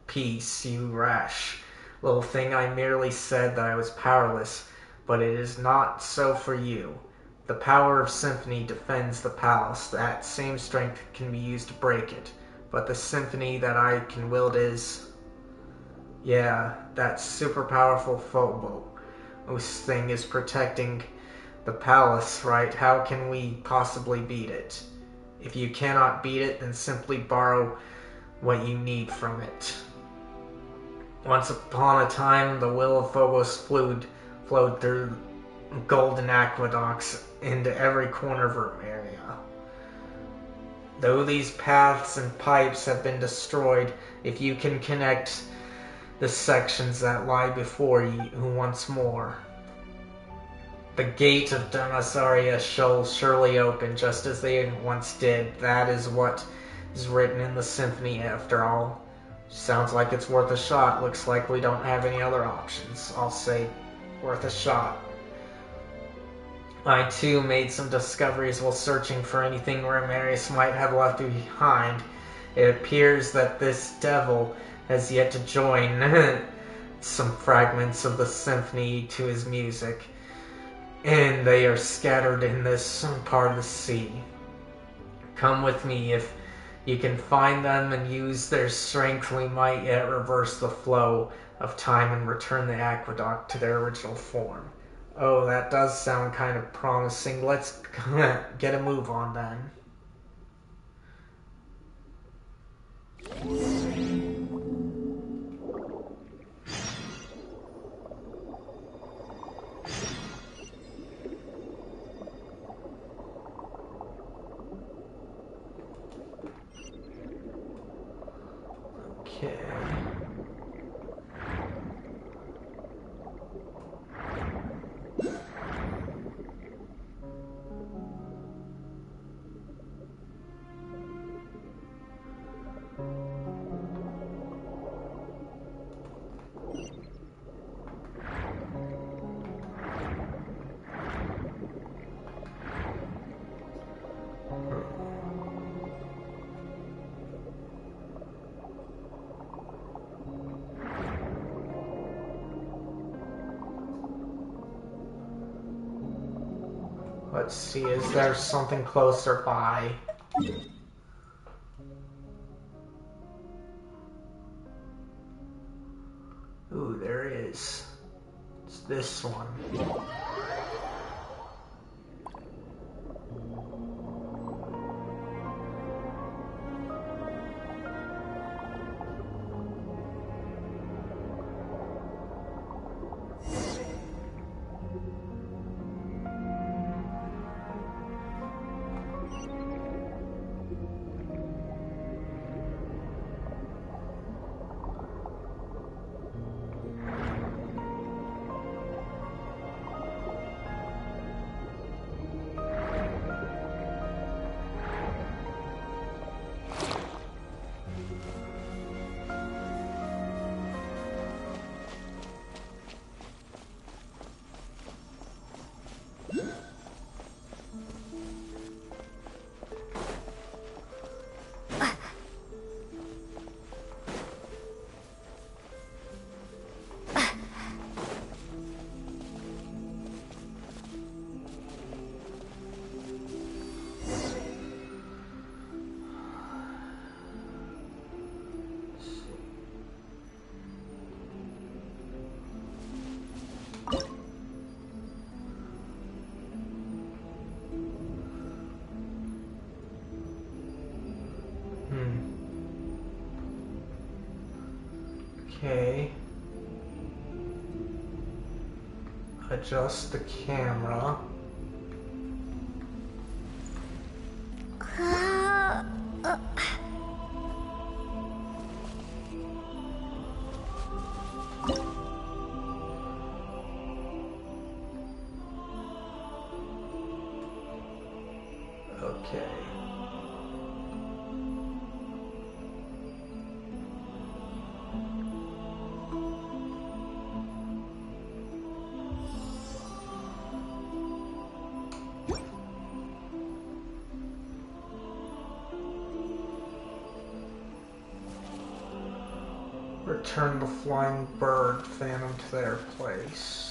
Peace, you rash little thing. I merely said that I was powerless, but it is not so for you. The power of symphony defends the palace. That same strength can be used to break it. But the symphony that I can wield is... yeah, that super powerful Phobos thing is protecting the palace, right? How can we possibly beat it? If you cannot beat it, then simply borrow what you need from it. Once upon a time, the will of Phobos flowed through golden aqueducts into every corner of Romaria. Though these paths and pipes have been destroyed, if you can connect the sections that lie before you once more, the gate of Domisaria shall surely open, just as they once did. That is what is written in the symphony, after all. Sounds like it's worth a shot. Looks like we don't have any other options. I'll say worth a shot. I too made some discoveries while searching for anything Romarius might have left behind. It appears that this devil has yet to join some fragments of the symphony to his music, and they are scattered in this part of the sea. Come with me. If you can find them and use their strength, we might yet reverse the flow of time and return the aqueduct to their original form. Oh, that does sound kind of promising. Let's get a move on then. Okay. Let's see, is there something closer by? is. It's this one. Okay. Adjust the camera. Okay. Return the flying bird phantom to their place.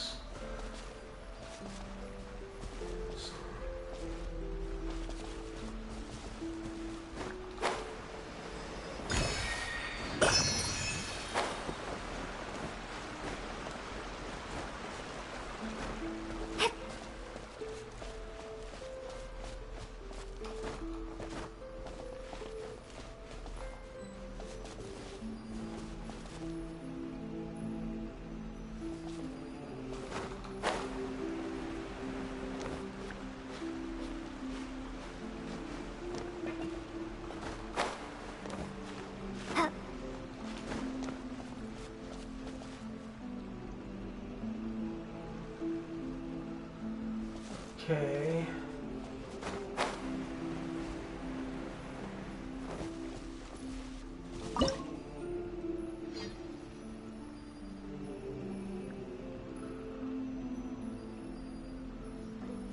Okay.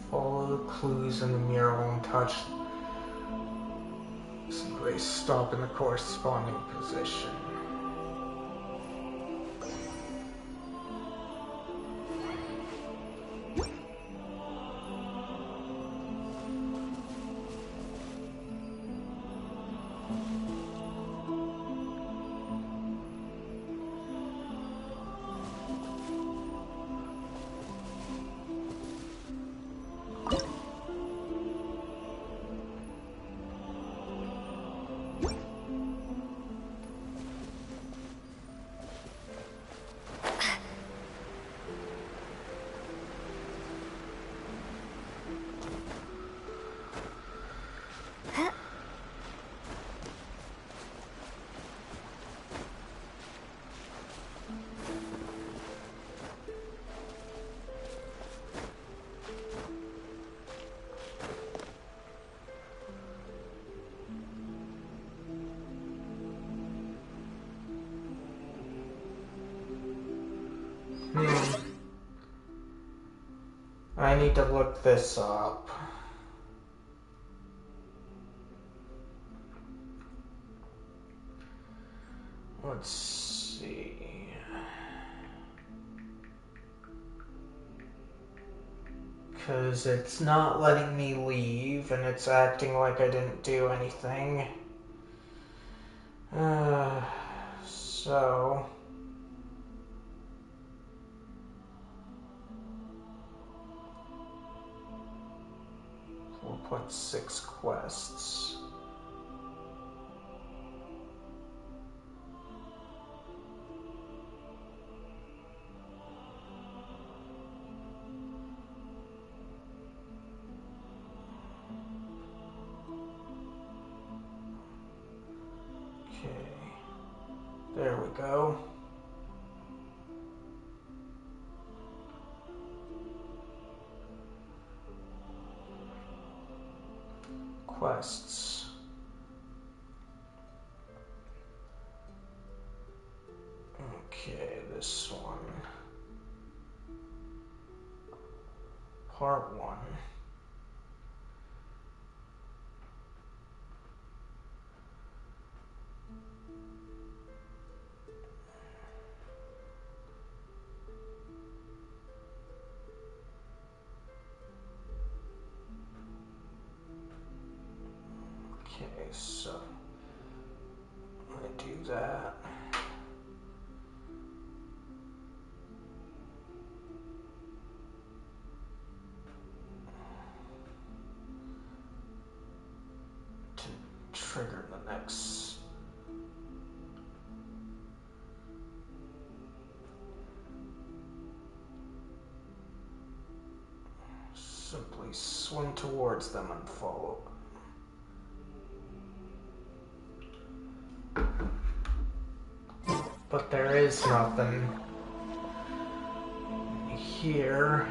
Follow the clues in the mural and touch some stop in the corresponding position. I need to look this up. Let's see. Because it's not letting me leave, and it's acting like I didn't do anything. So... 1.6 quests. Okay, there we go. Quests. Okay, this one. Part 1. Okay, so I do that. To trigger the next. Simply swim towards them and follow. But there is nothing here.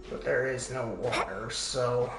But there is no water, so...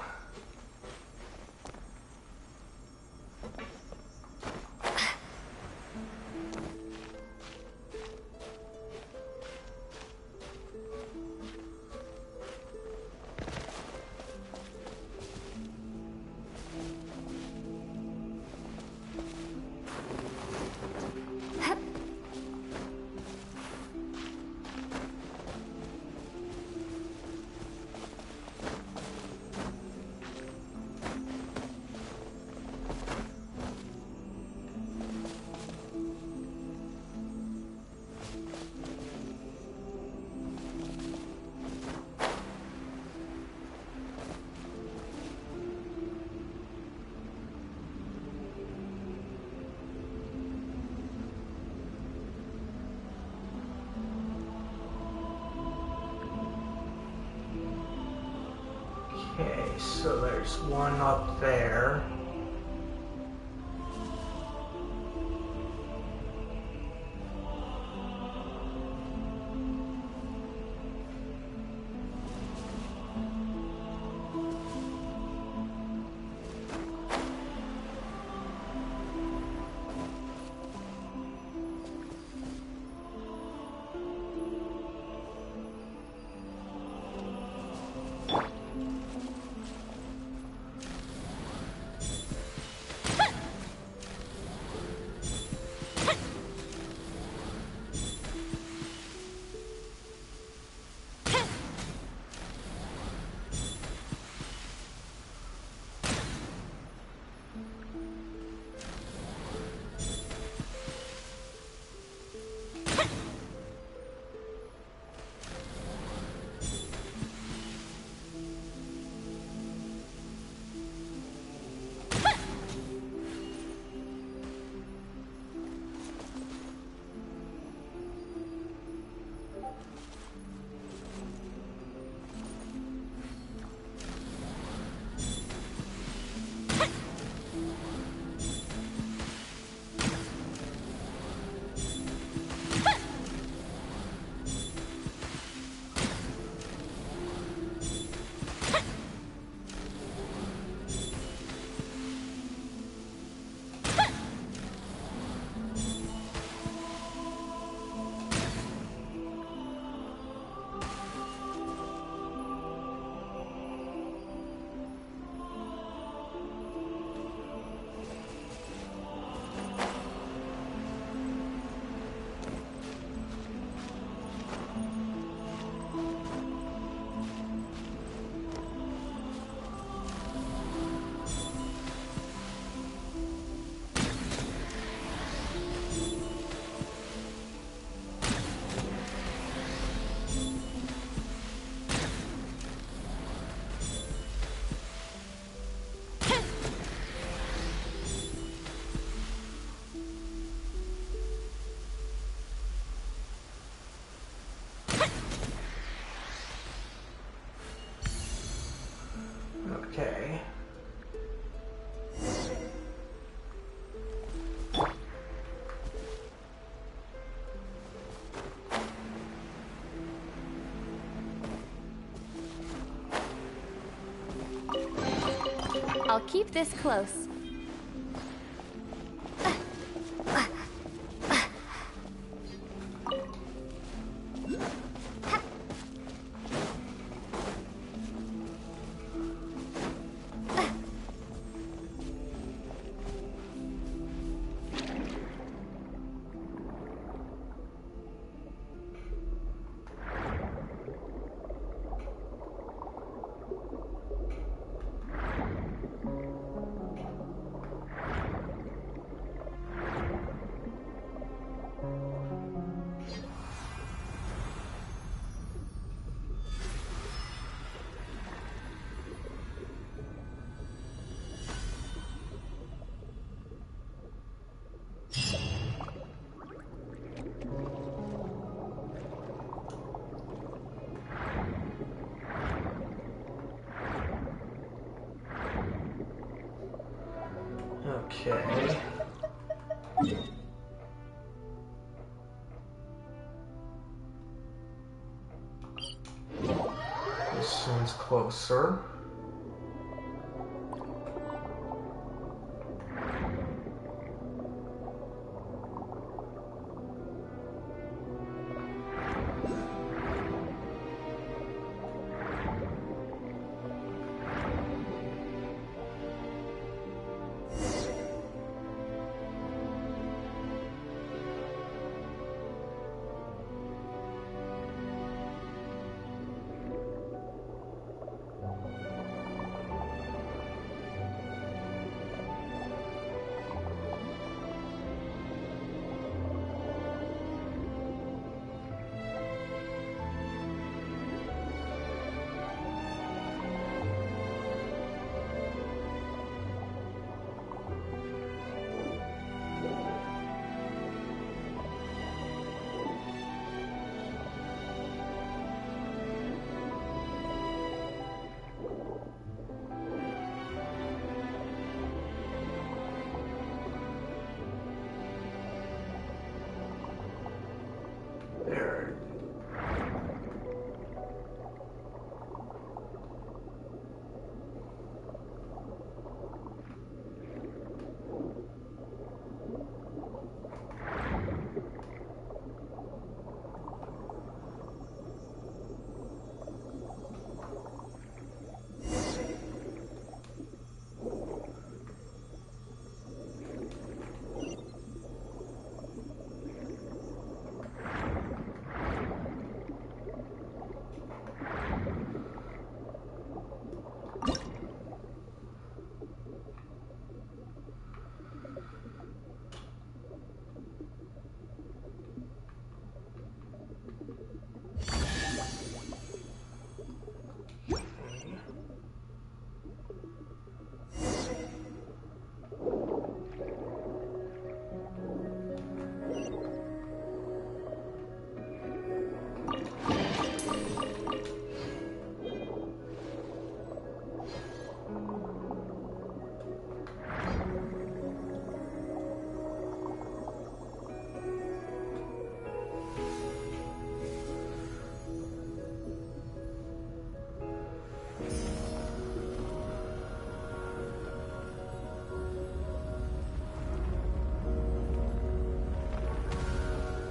Okay, so there's one up there. keep this close. Okay. This one's closer. There.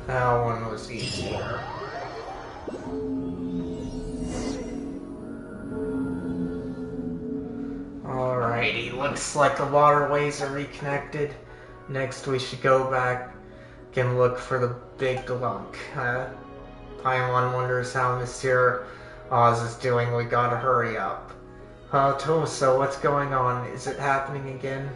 That one was easier. Alrighty, looks like the waterways are reconnected. Next we should go back and look for the big lunk. Paimon wonders how Mr. Oz is doing. We gotta hurry up. Tosa, what's going on? Is it happening again?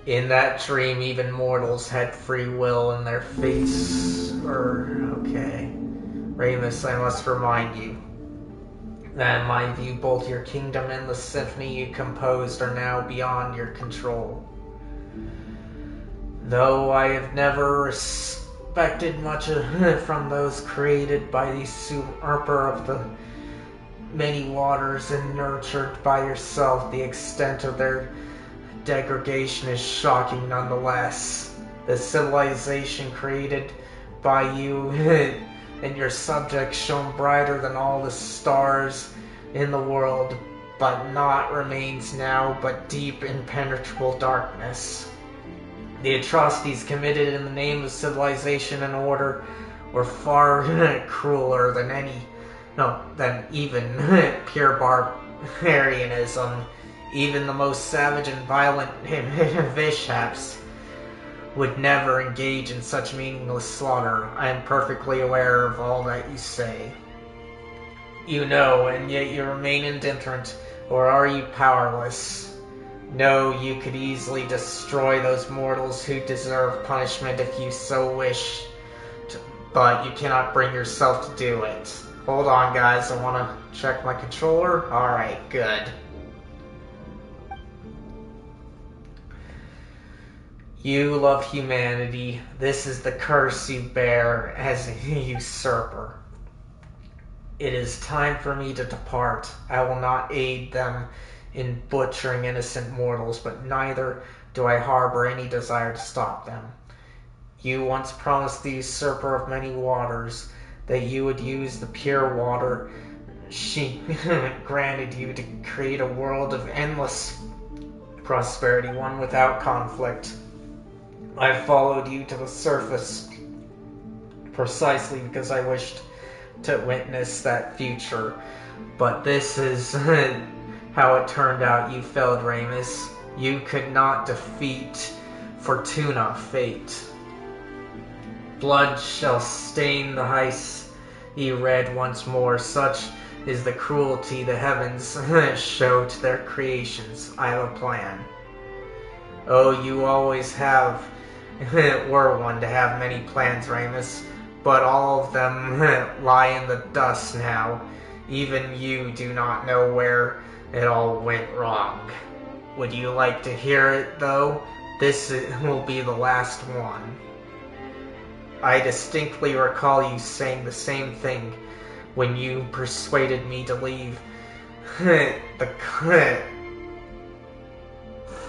In that dream, even mortals had free will and their fates are okay. Ramus, I must remind you that in my view, both your kingdom and the symphony you composed are now beyond your control. Though I have never respected much from those created by the usurper of the many waters and nurtured by yourself, the extent of their degradation is shocking nonetheless. The civilization created by you and your subjects shone brighter than all the stars in the world, but not remains now, but deep impenetrable darkness. The atrocities committed in the name of civilization and order were far crueler than even pure barbarianism. Even the most savage and violent Vishaps would never engage in such meaningless slaughter. I am perfectly aware of all that you say. You know, and yet you remain indifferent, or are you powerless? No, you could easily destroy those mortals who deserve punishment if you so wish, but you cannot bring yourself to do it. Hold on, guys, I want to check my controller. Alright, good. You love humanity. This is the curse you bear as a usurper. It is time for me to depart. I will not aid them in butchering innocent mortals, but neither do I harbor any desire to stop them. You once promised the usurper of many waters that you would use the pure water she granted you to create a world of endless prosperity, one without conflict. I followed you to the surface precisely because I wished to witness that future. But this is how it turned out. You failed, Ramus. You could not defeat Fortuna, fate. Blood shall stain the icy red once more. Such is the cruelty the heavens show to their creations. I have a plan. Oh, you always were one to have many plans, Ramus, but all of them lie in the dust now. Even you do not know where it all went wrong. Would you like to hear it, though? This will be the last one. I distinctly recall you saying the same thing when you persuaded me to leave the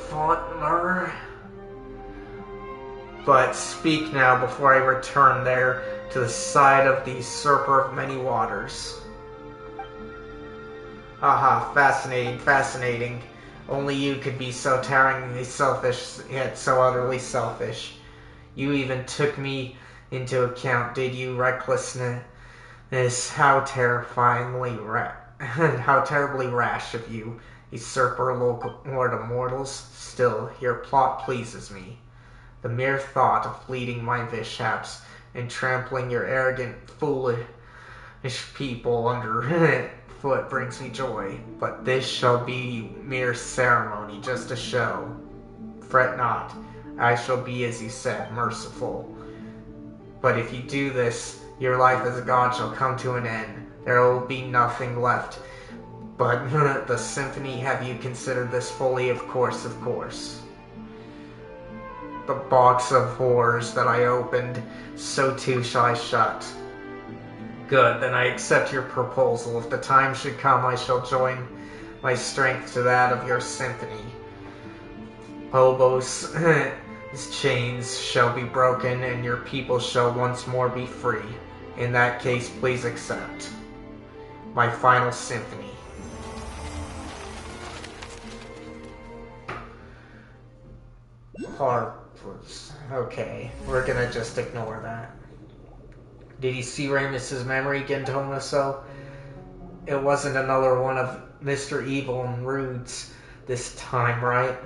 Fontner. But speak now before I return there to the side of the usurper of many waters. Aha, fascinating, fascinating. Only you could be so towering selfish, yet so utterly selfish. You even took me into account, did you? Recklessness, how terribly rash of you, usurper, lord of mortals. Still, your plot pleases me. The mere thought of leading my Vishaps and trampling your arrogant, foolish people underfoot brings me joy. But this shall be mere ceremony, just a show. Fret not, I shall be, as you said, merciful. But if you do this, your life as a god shall come to an end. There will be nothing left but the symphony. Have you considered this fully? Of course, of course. The box of horrors that I opened, so too shall I shut. Good, then I accept your proposal. If the time should come, I shall join my strength to that of your symphony. Phobos' chains shall be broken, and your people shall once more be free. In that case, please accept my final symphony. Harpers. Okay, we're gonna just ignore that. Did you see Ramus's memory, Gentomaso? It wasn't another one of Mr. Evil and Rude's this time, right?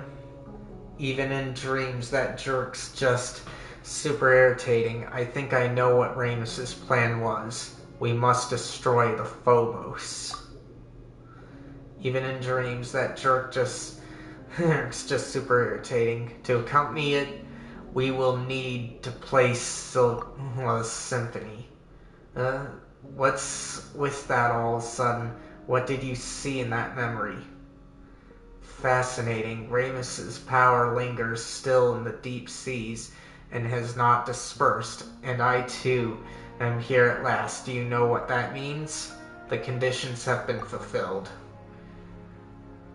Even in dreams, that jerk's just super irritating. I think I know what Ramus's plan was. We must destroy the Phobos. Even in dreams, that jerk it's just super irritating. To accompany it, we will need to play Silkla's symphony. What's with that all of a sudden? What did you see in that memory? Fascinating. Ramus's power lingers still in the deep seas and has not dispersed, and I too am here at last. Do you know what that means? The conditions have been fulfilled.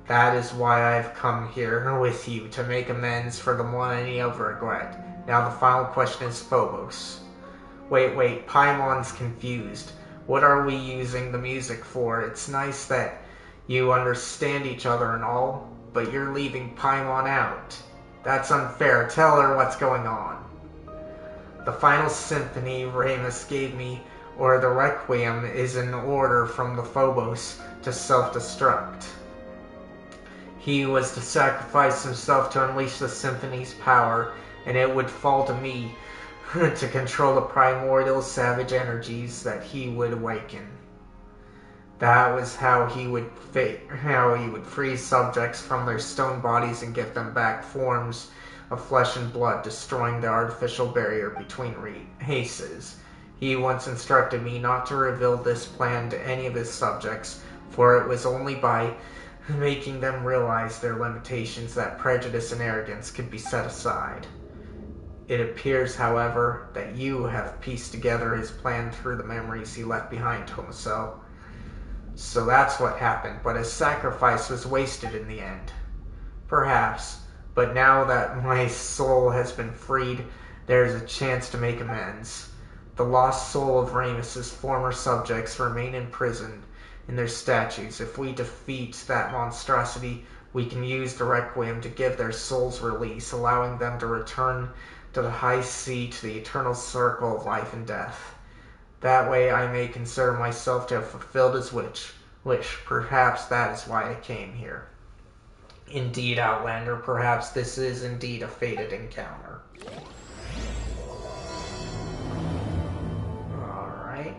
That is why I have come here with you, to make amends for the millennia of regret. Now the final question is Phobos. Wait, Paimon's confused. What are we using the music for? It's nice that You understand each other and all, but you're leaving Paimon out. That's unfair. Tell her what's going on. The final symphony Ramus gave me, or the Requiem, is an order from the Phobos to self-destruct. He was to sacrifice himself to unleash the symphony's power, and it would fall to me to control the primordial savage energies that he would awaken. That was how he would free subjects from their stone bodies and give them back forms of flesh and blood, destroying the artificial barrier between races. He once instructed me not to reveal this plan to any of his subjects, for it was only by making them realize their limitations that prejudice and arrogance could be set aside. It appears, however, that you have pieced together his plan through the memories he left behind, Tomaso. So that's what happened, but his sacrifice was wasted in the end. Perhaps, but now that my soul has been freed, there is a chance to make amends. The lost soul of Ramus's former subjects remain imprisoned in their statues. If we defeat that monstrosity, we can use the Requiem to give their souls release, allowing them to return to the high seat, the eternal circle of life and death. That way I may consider myself to have fulfilled his wish. Perhaps that is why I came here. Indeed, Outlander, perhaps this is indeed a fated encounter. Alright.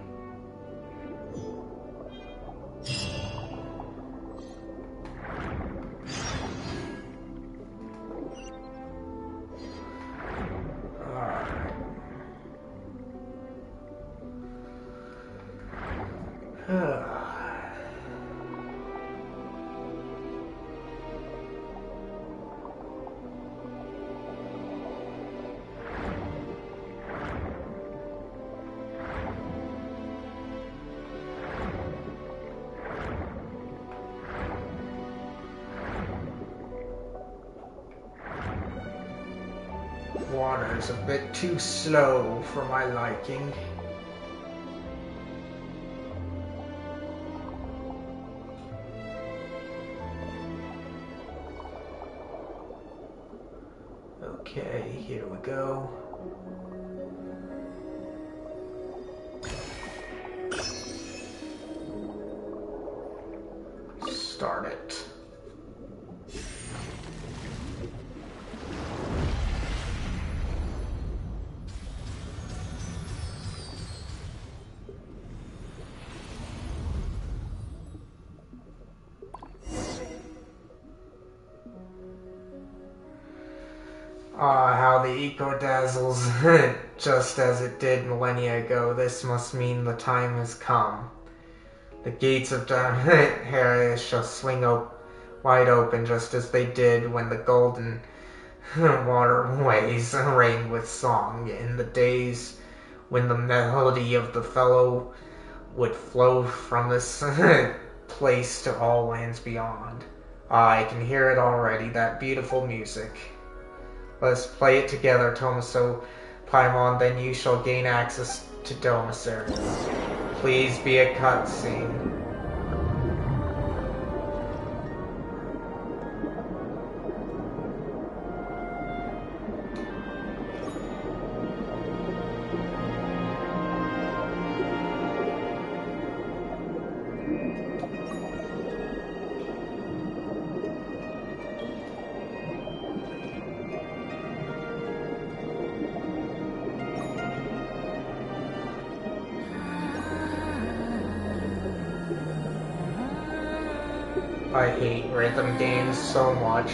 Water is a bit too slow for my liking. Okay, here we go. Start it. How the eco dazzles just as it did millennia ago. This must mean the time has come. The gates of Hera shall swing wide open, just as they did when the golden waterways rained with song, in the days when the melody of the fellow would flow from this place to all lands beyond. I can hear it already, that beautiful music. Let's play it together, Tomaso Paimon, then you shall gain access to Domus area. Please be a cutscene. I hate rhythm games so much.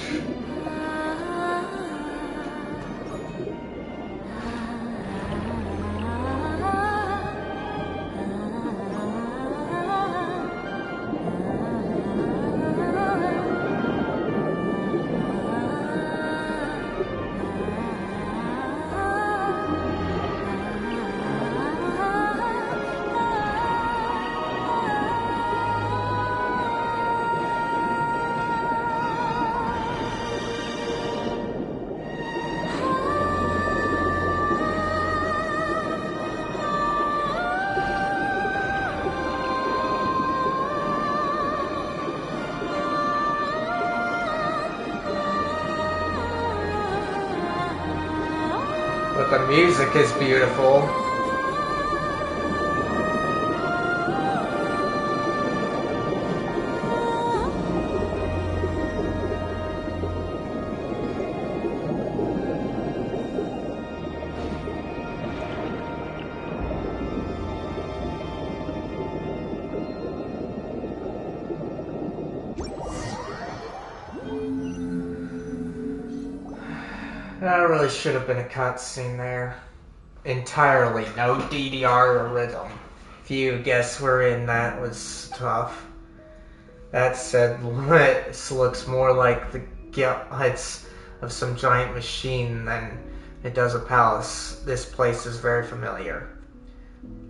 But the music is beautiful. That really should have been a cutscene there. Entirely, no DDR or rhythm. If you guess we're in, that was tough. That said, this looks more like the guts of some giant machine than it does a palace. This place is very familiar.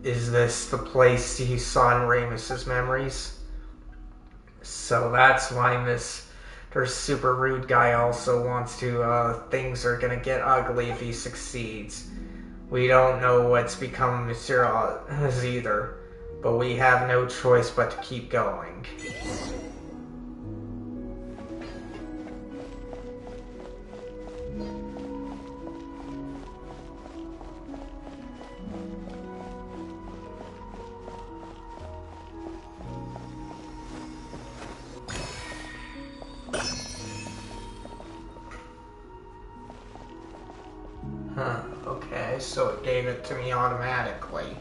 Is this the place you saw in Ramus's memories? So that's why Mr. Super Rude Guy also wants to, things are gonna get ugly if he succeeds. We don't know what's become of Monsieur Oz either, but we have no choice but to keep going. Okay, so it gave it to me automatically.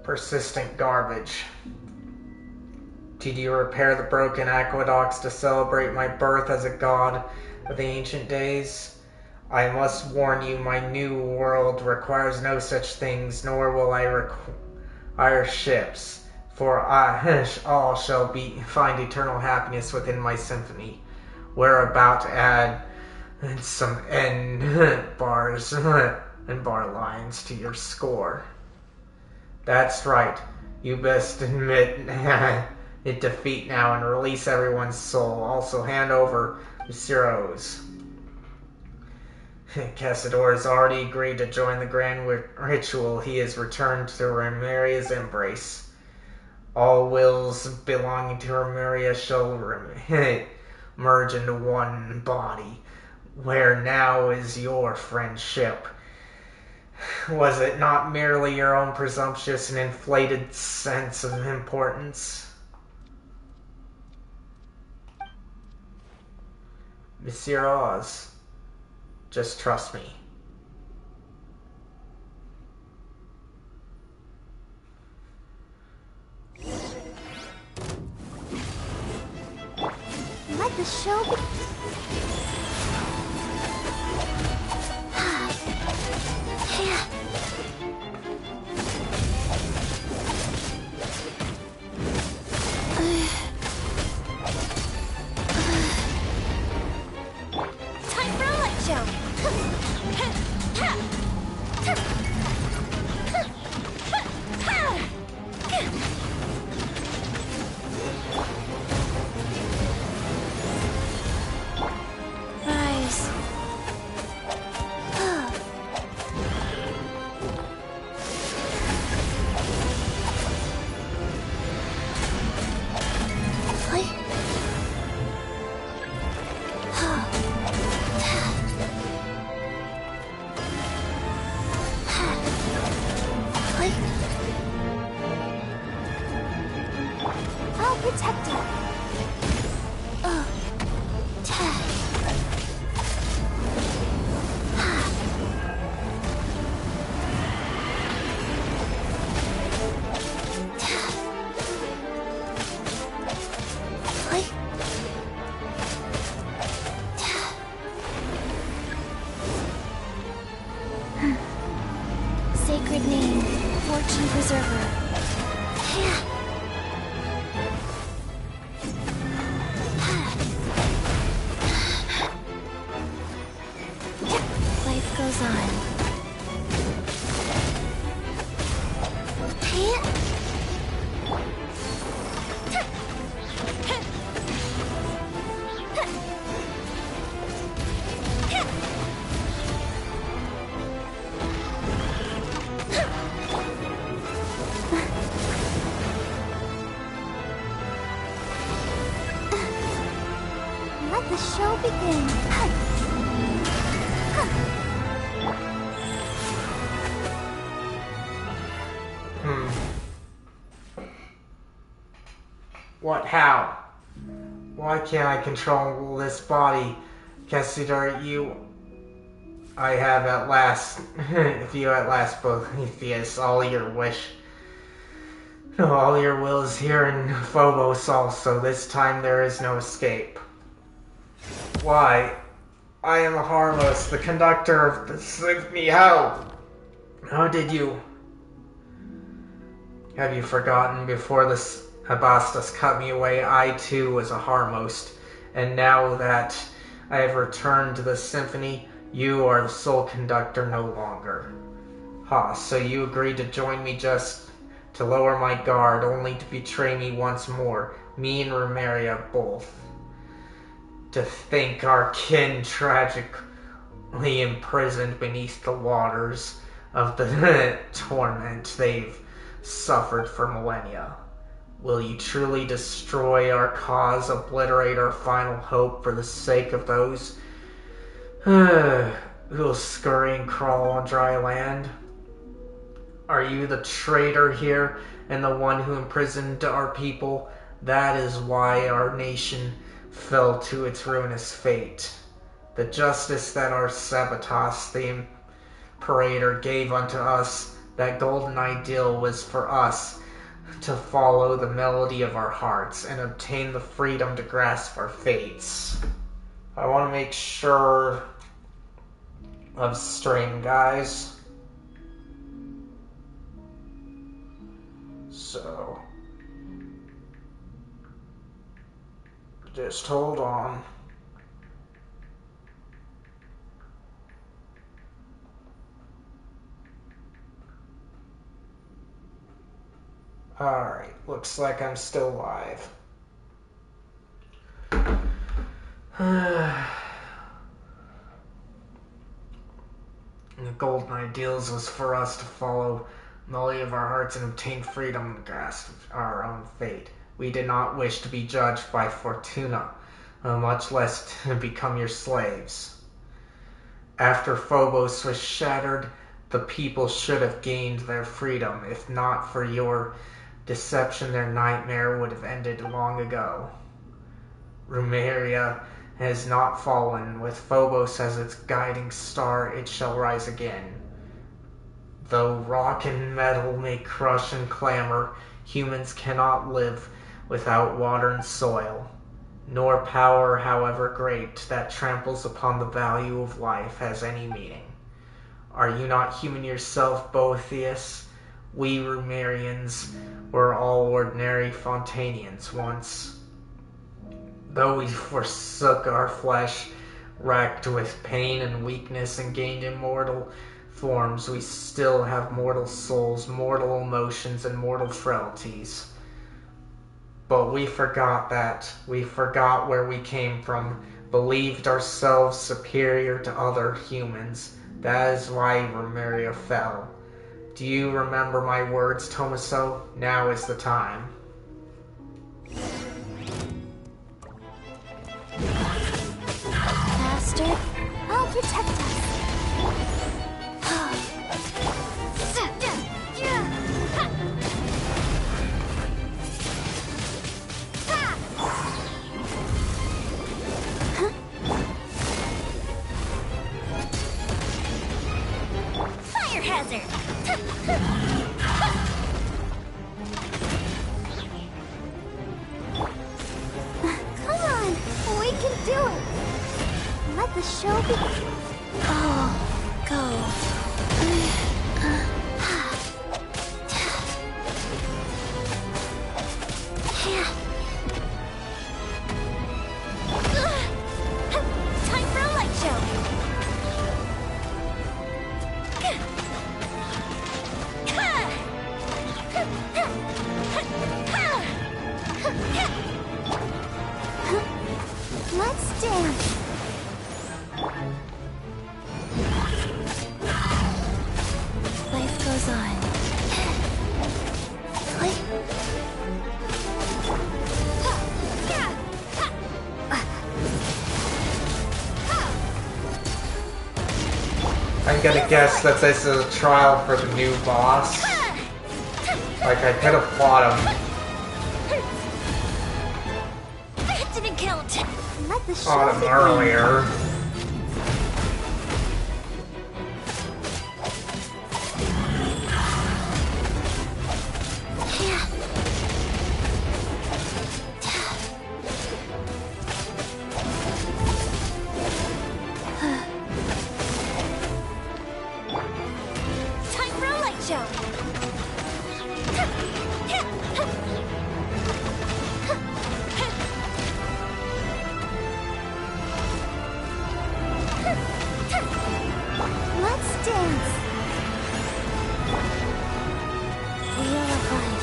Persistent garbage. Did you repair the broken aqueducts to celebrate my birth as a god of the ancient days? I must warn you, my new world requires no such things, nor will I require ships. For all shall find eternal happiness within my symphony. We're about to add some end bars and bar lines to your score. That's right. You best admit it defeat now and release everyone's soul. Also hand over Monsieur Oz. Cassador has already agreed to join the grand ritual. He has returned to Remeria's embrace. All wills belonging to Remeria shall merge into one body. Where now is your friendship? Was it not merely your own presumptuous and inflated sense of importance? Monsieur Oz, just trust me. Let the show be. Time for a light show. Rise. I'll protect you. Sacred name, fortune preserver. Life goes on. the show begin. What? How? Why can't I control this body? Consider you... I have at last... if you at last Boethius, all your wish... No, all your will is here in Phobos also. This time there is no escape. Why? I am Harmos, the conductor of the symphony. How? How did you... Have you forgotten? Before this Abastos cut me away, I too was a Harmost. And now that I have returned to the symphony, you are the sole conductor no longer. Ha, so you agreed to join me just to lower my guard, only to betray me once more, me and Rumeria both. To think our kin tragically imprisoned beneath the waters of the torment they've suffered for millennia. Will you truly destroy our cause, obliterate our final hope for the sake of those who'll scurry and crawl on dry land? Are you the traitor here and the one who imprisoned our people? That is why our nation fell to its ruinous fate. The justice that our Sabatos, the Imperator, gave unto us, that golden ideal, was for us to follow the melody of our hearts and obtain the freedom to grasp our fates. I want to make sure of string, guys. So, just hold on. Alright, looks like I'm still live. The golden ideals was for us to follow the melody of our hearts and obtain freedom to grasp our own fate. We did not wish to be judged by Fortuna, much less to become your slaves. After Phobos was shattered, the people should have gained their freedom. If not for your deception, their nightmare would have ended long ago. Rumeria has not fallen. With Phobos as its guiding star, it shall rise again. Though rock and metal may crush and clamor, humans cannot live without water and soil, nor power, however great, that tramples upon the value of life has any meaning. Are you not human yourself, Boethius? We Rumerians were all ordinary Fontanians once. Though we forsook our flesh, racked with pain and weakness, and gained immortal forms, we still have mortal souls, mortal emotions, and mortal frailties. But we forgot that. We forgot where we came from, believed ourselves superior to other humans. That is why Rumeria fell. Do you remember my words, Tomaso? Now is the time. Master, I'll protect us. Fire hazard! Come on, we can do it. Let the show begin. Oh, go. Time for a light show! Let's dance. Life goes on. I'm gonna guess that this is a trial for the new boss. Like, I could have fought him. Didn't count. Let the show Fought him begin. earlier. Time for a light show. Let's dance. Wheel of life.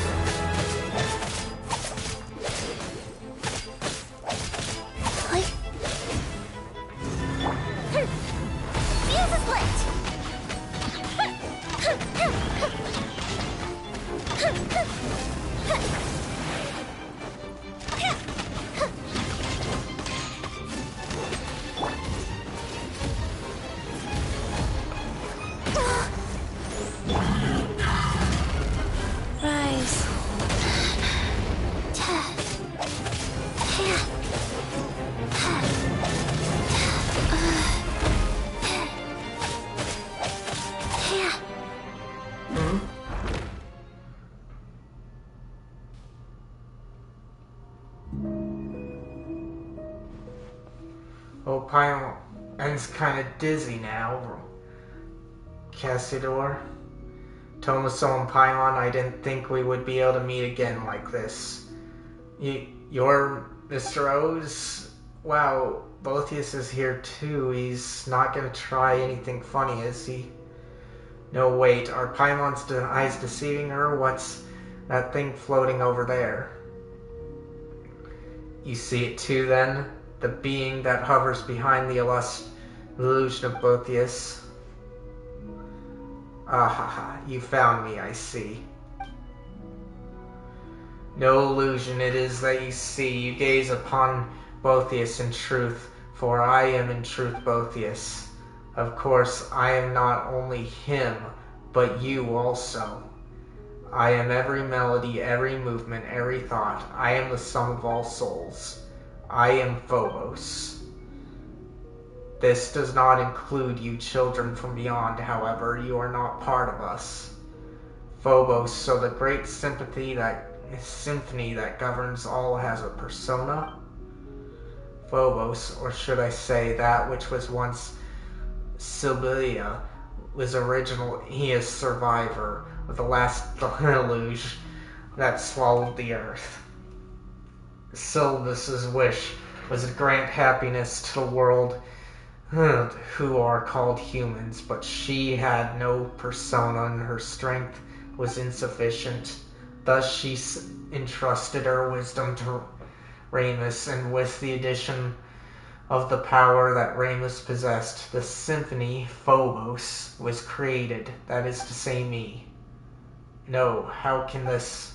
Click. Fuse is lit. Rise. Oh, Paimon's kind of dizzy now. Cassidor. Tomaso and Paimon, I didn't think we would be able to meet again like this. You're Mr. O's? Wow, Boethius is here too. He's not gonna try anything funny, is he? No, wait, are Paimon's eyes deceiving her? What's that thing floating over there? You see it too, then? The being that hovers behind the illusion of Boethius. Ah, you found me, I see. No illusion it is that you see. You gaze upon Boethius in truth, for I am in truth Boethius. Of course, I am not only him, but you also. I am every melody, every movement, every thought. I am the sum of all souls. I am Phobos. This does not include you children from beyond, however. You are not part of us. Phobos, so the great symphony that governs all has a persona? Phobos, or should I say that which was once Sibylla, was original. He is survivor of the last deluge that swallowed the earth. Sylvis's wish was to grant happiness to the world who are called humans, but she had no persona and her strength was insufficient. Thus she entrusted her wisdom to Ramus, and with the addition of the power that Ramus possessed, the symphony Phobos was created, that is to say me. No, how can this...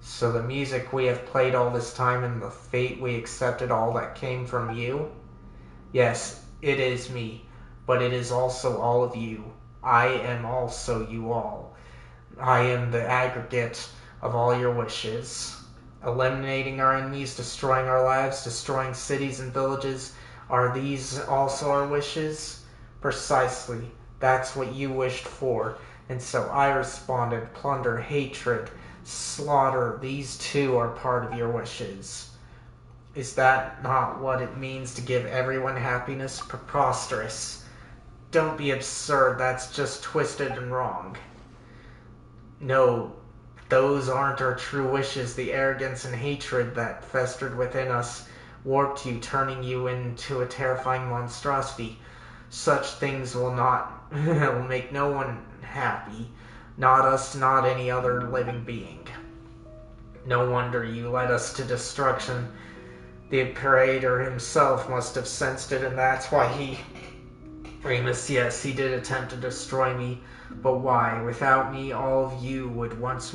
So the music we have played all this time and the fate we accepted, all that came from you? Yes, it is me, but it is also all of you. I am also you all. I am the aggregate of all your wishes. Eliminating our enemies, destroying our lives, destroying cities and villages, are these also our wishes? Precisely. That's what you wished for. And so I responded, plunder, hatred, slaughter, these too are part of your wishes. Is that not what it means to give everyone happiness? Preposterous. Don't be absurd, that's just twisted and wrong. No, those aren't our true wishes. The arrogance and hatred that festered within us warped you, turning you into a terrifying monstrosity. Such things will make no one happy. Not us, not any other living being. No wonder you led us to destruction. The Imperator himself must have sensed it, and that's why he... Ramus, yes, he did attempt to destroy me, but why? Without me, all of you would once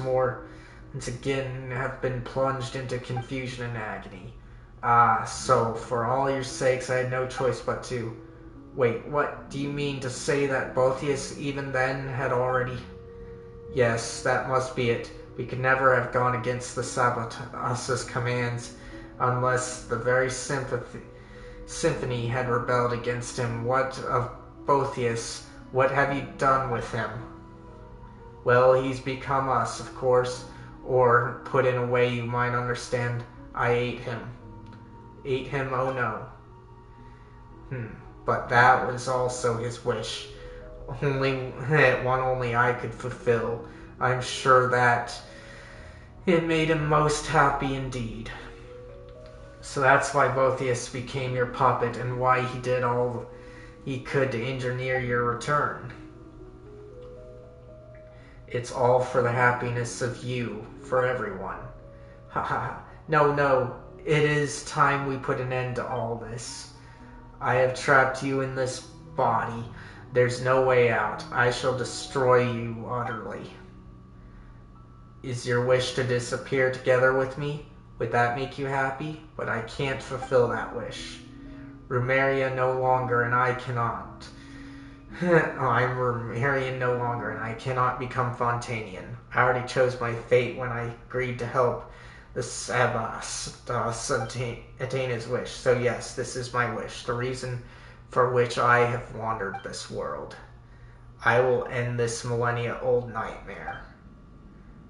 again have been plunged into confusion and agony. So for all your sakes, I had no choice but to... Wait, what? Do you mean to say that Boethius even then had already... Yes, that must be it. We could never have gone against the Sabotage's commands unless the very symphony had rebelled against him. What of Boethius? What have you done with him? Well, he's become us, of course, or put in a way you might understand, I ate him. Ate him, oh no. But that was also his wish. One only I could fulfill. I'm sure that it made him most happy indeed. So that's why Boethius became your puppet and why he did all he could to engineer your return. It's all for the happiness of you, for everyone. Haha. No, it is time we put an end to all this. I have trapped you in this body. There's no way out. I shall destroy you utterly. Is your wish to disappear together with me? Would that make you happy? But I can't fulfill that wish. Rumeria no longer, and I cannot. I'm Rumerian no longer, and I cannot become Fontanian. I already chose my fate when I agreed to help the Sabas attain his wish. So yes, this is my wish, the reason for which I have wandered this world. I will end this millennia-old nightmare.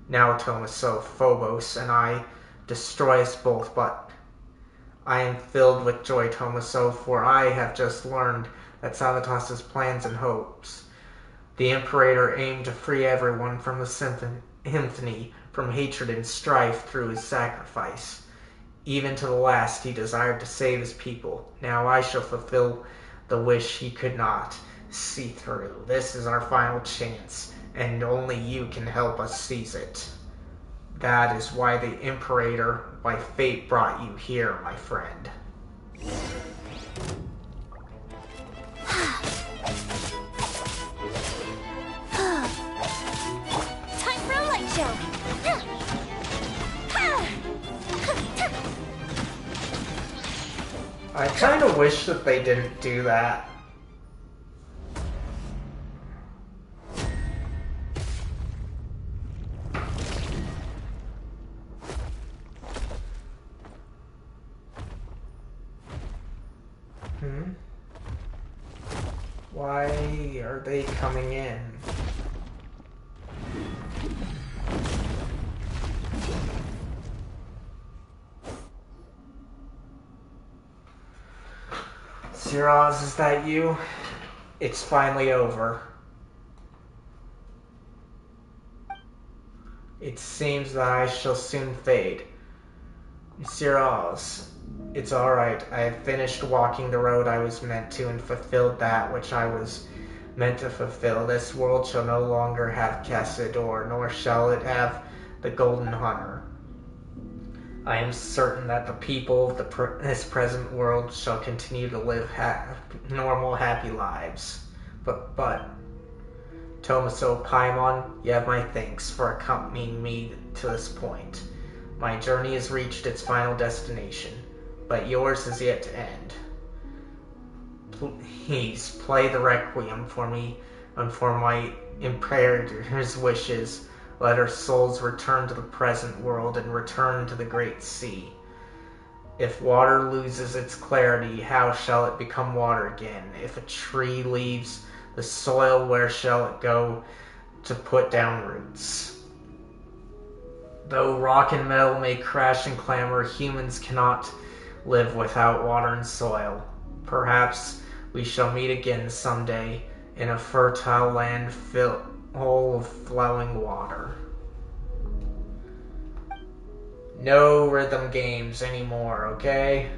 Now, Tomaso, Phobos, and I destroy us both, but I am filled with joy, Tomaso, for I have just learned that Sabotage's plans and hopes. The Imperator aimed to free everyone from the symphony, from hatred and strife through his sacrifice. Even to the last he desired to save his people. Now I shall fulfill the wish he could not see through. This is our final chance, and only you can help us seize it. That is why the Imperator, by fate, brought you here, my friend. Time for a light show! I kind of wish that they didn't do that. Why are they coming in? Siraz, is that you? It's finally over. It seems that I shall soon fade. Siraz, it's alright. I have finished walking the road I was meant to and fulfilled that which I was meant to fulfill. This world shall no longer have Cassador, nor shall it have the Golden Hunter. I am certain that the people of this present world shall continue to live normal, happy lives. But, Tomaso Paimon, you have my thanks for accompanying me to this point. My journey has reached its final destination, but yours is yet to end. Please play the Requiem for me and for my Imperator's wishes. Let our souls return to the present world and return to the great sea. If water loses its clarity, how shall it become water again? If a tree leaves the soil, where shall it go to put down roots? Though rock and metal may crash and clamor, humans cannot live without water and soil. Perhaps we shall meet again someday in a fertile land full of flowing water. No rhythm games anymore, okay?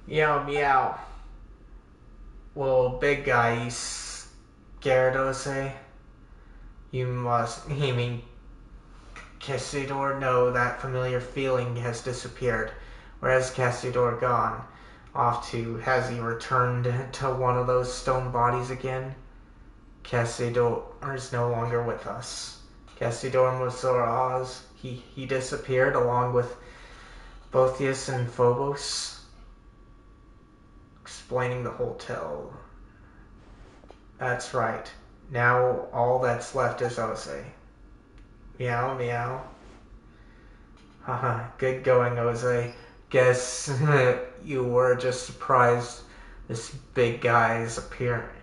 Meow meow. Well, big guy, you scared, Jose? You must. You mean Cassiodor? No, that familiar feeling has disappeared. Whereas Cassiodor gone? Off to. Has he returned to one of those stone bodies again? Cassiodor is no longer with us. Cassiodor Mosoraz. He disappeared along with Boethius and Phobos. Explaining the whole tale. That's right. Now all that's left is Ose. Meow meow. Haha, good going, Ose. Guess you were just surprised this big guy's appearance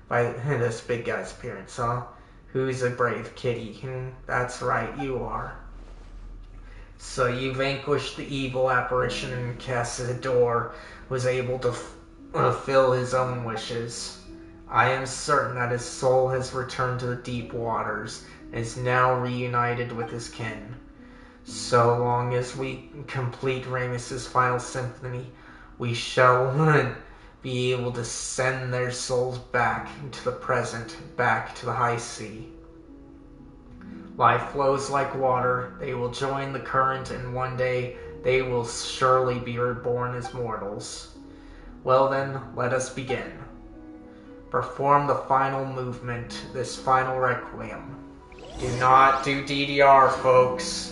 by this big guy's appearance, huh? Who's a brave kitty? That's right, you are. So you vanquished the evil apparition and Cassiodor was able to fulfill his own wishes. I am certain that his soul has returned to the deep waters and is now reunited with his kin. So long as we complete Ramus's final symphony, we shall be able to send their souls back into the present, back to the high sea. Life flows like water. They will join the current, and one day they will surely be reborn as mortals. Well then, let us begin. Perform the final movement, this final requiem. Do not do DDR, folks.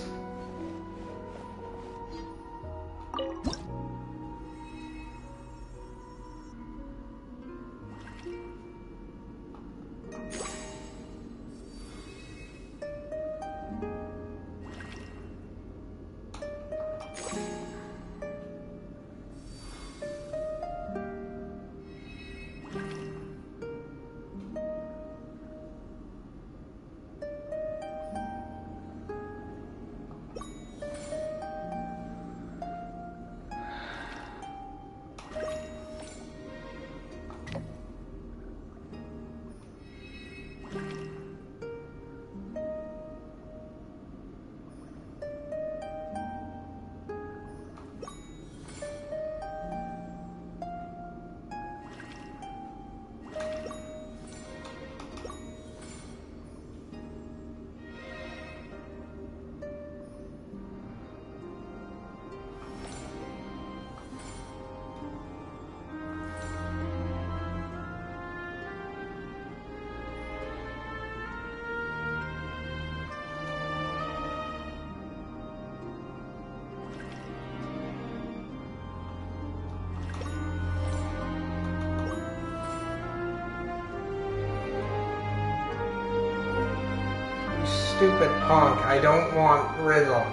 Stupid punk, I don't want rhythm.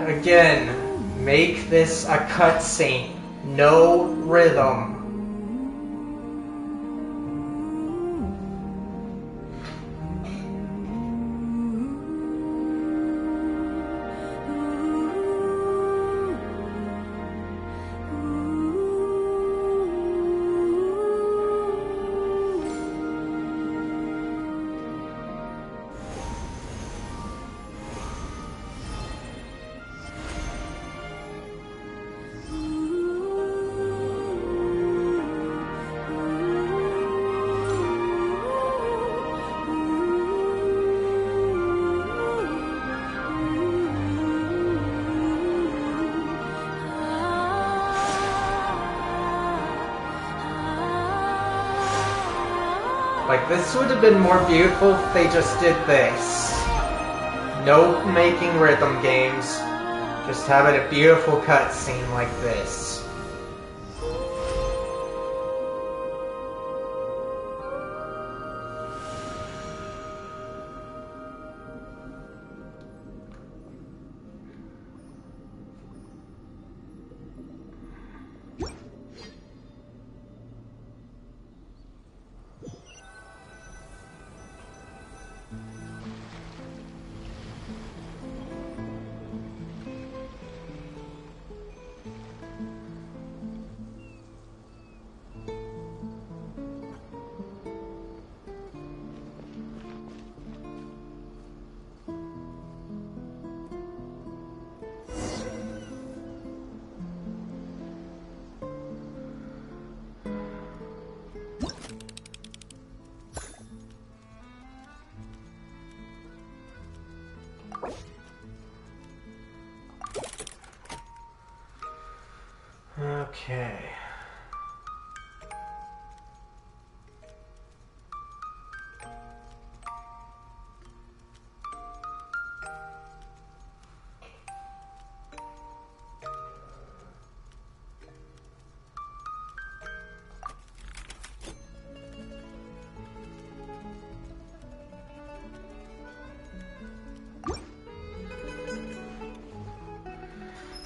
Again, make this a cutscene. No rhythm. Like, this would have been more beautiful if they just did this. No making rhythm games. Just have it a beautiful cutscene like this. Okay.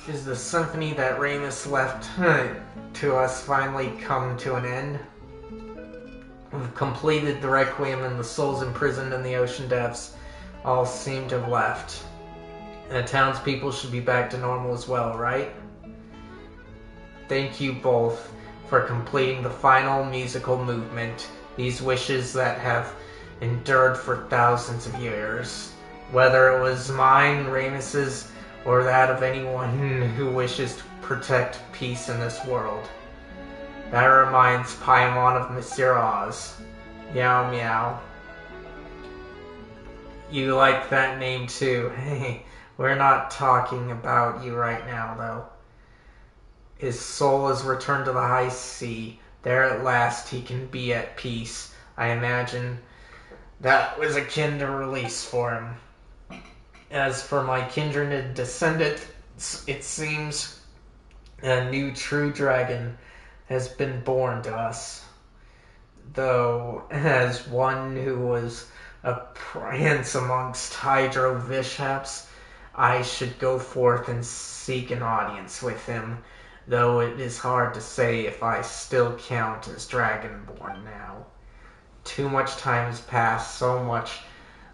Is the symphony that Ramus left to us finally come to an end? We've completed the Requiem, and the souls imprisoned in the ocean depths all seem to have left. And the townspeople should be back to normal as well, right? Thank you both for completing the final musical movement, these wishes that have endured for thousands of years. Whether it was mine, Ramus's, or that of anyone who wishes to protect peace in this world. That reminds Paimon of Monsieur Oz. Meow meow. You like that name too. Hey, we're not talking about you right now, though. His soul has returned to the high sea. There at last he can be at peace. I imagine that was akin to release for him. As for my kindred and descendants, it seems a new true dragon has been born to us. Though, as one who was a prince amongst Hydro Vishaps, I should go forth and seek an audience with him, though it is hard to say if I still count as Dragonborn now. Too much time has passed, so much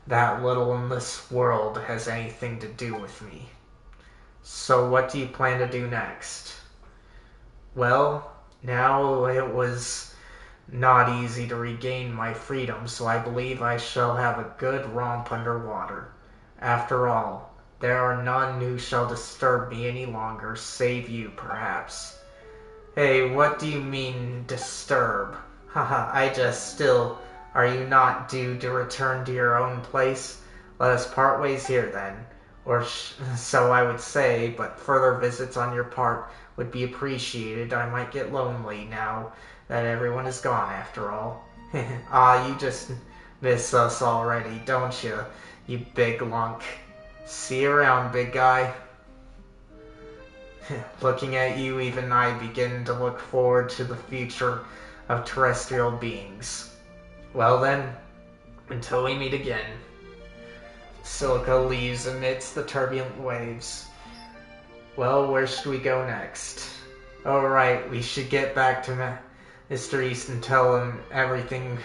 that little in this world has anything to do with me. So what do you plan to do next? Well, now it was not easy to regain my freedom, so I believe I shall have a good romp underwater. After all, there are none who shall disturb me any longer, save you, perhaps. Hey, what do you mean, disturb? Haha, I just still... Are you not due to return to your own place? Let us part ways here, then. Or so I would say, but further visits on your part would be appreciated. I might get lonely now that everyone is gone, after all. Ah, you just miss us already, don't you, you big lunk? See you around, big guy. Looking at you, even I begin to look forward to the future of terrestrial beings. Well then, until we meet again. Silica leaves amidst the turbulent waves. Well, where should we go next? Oh right, we should get back to Mr. East and tell him everything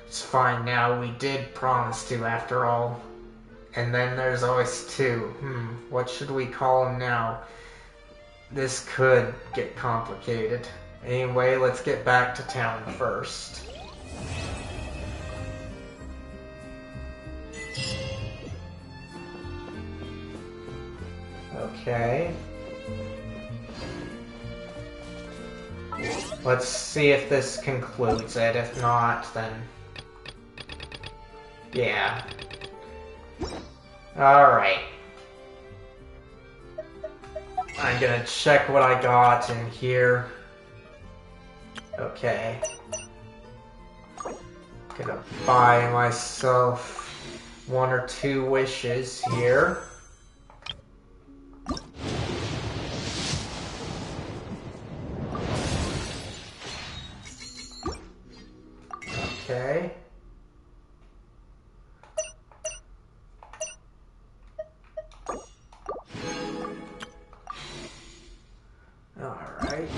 is fine now. We did promise to, after all. And then there's OS2. What should we call him now? This could get complicated. Anyway, let's get back to town first. Okay. Let's see if this concludes it. If not, then... yeah. Alright. I'm gonna check what I got in here. Okay. Gonna buy myself 1 or 2 wishes here. Okay. Alright.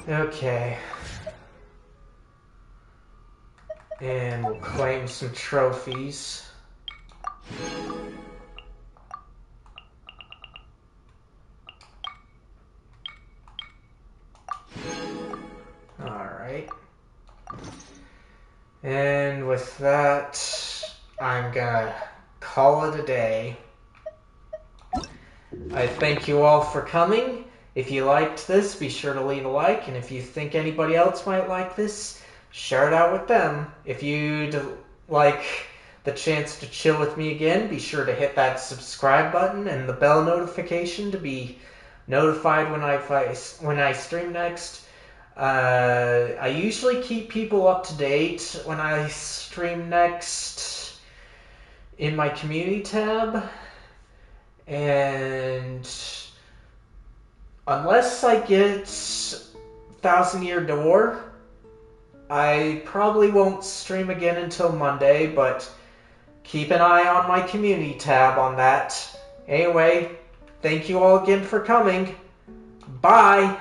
Okay. And we'll claim some trophies. Alright. And with that, I'm gonna call it a day. I thank you all for coming. If you liked this, be sure to leave a like, and if you think anybody else might like this, share it out with them. If you'd like the chance to chill with me again, be sure to hit that subscribe button and the bell notification to be notified when I stream next. I usually keep people up to date when I stream next in my community tab, and unless I get Thousand Year Door, I probably won't stream again until Monday, but keep an eye on my community tab on that. Anyway, thank you all again for coming. Bye!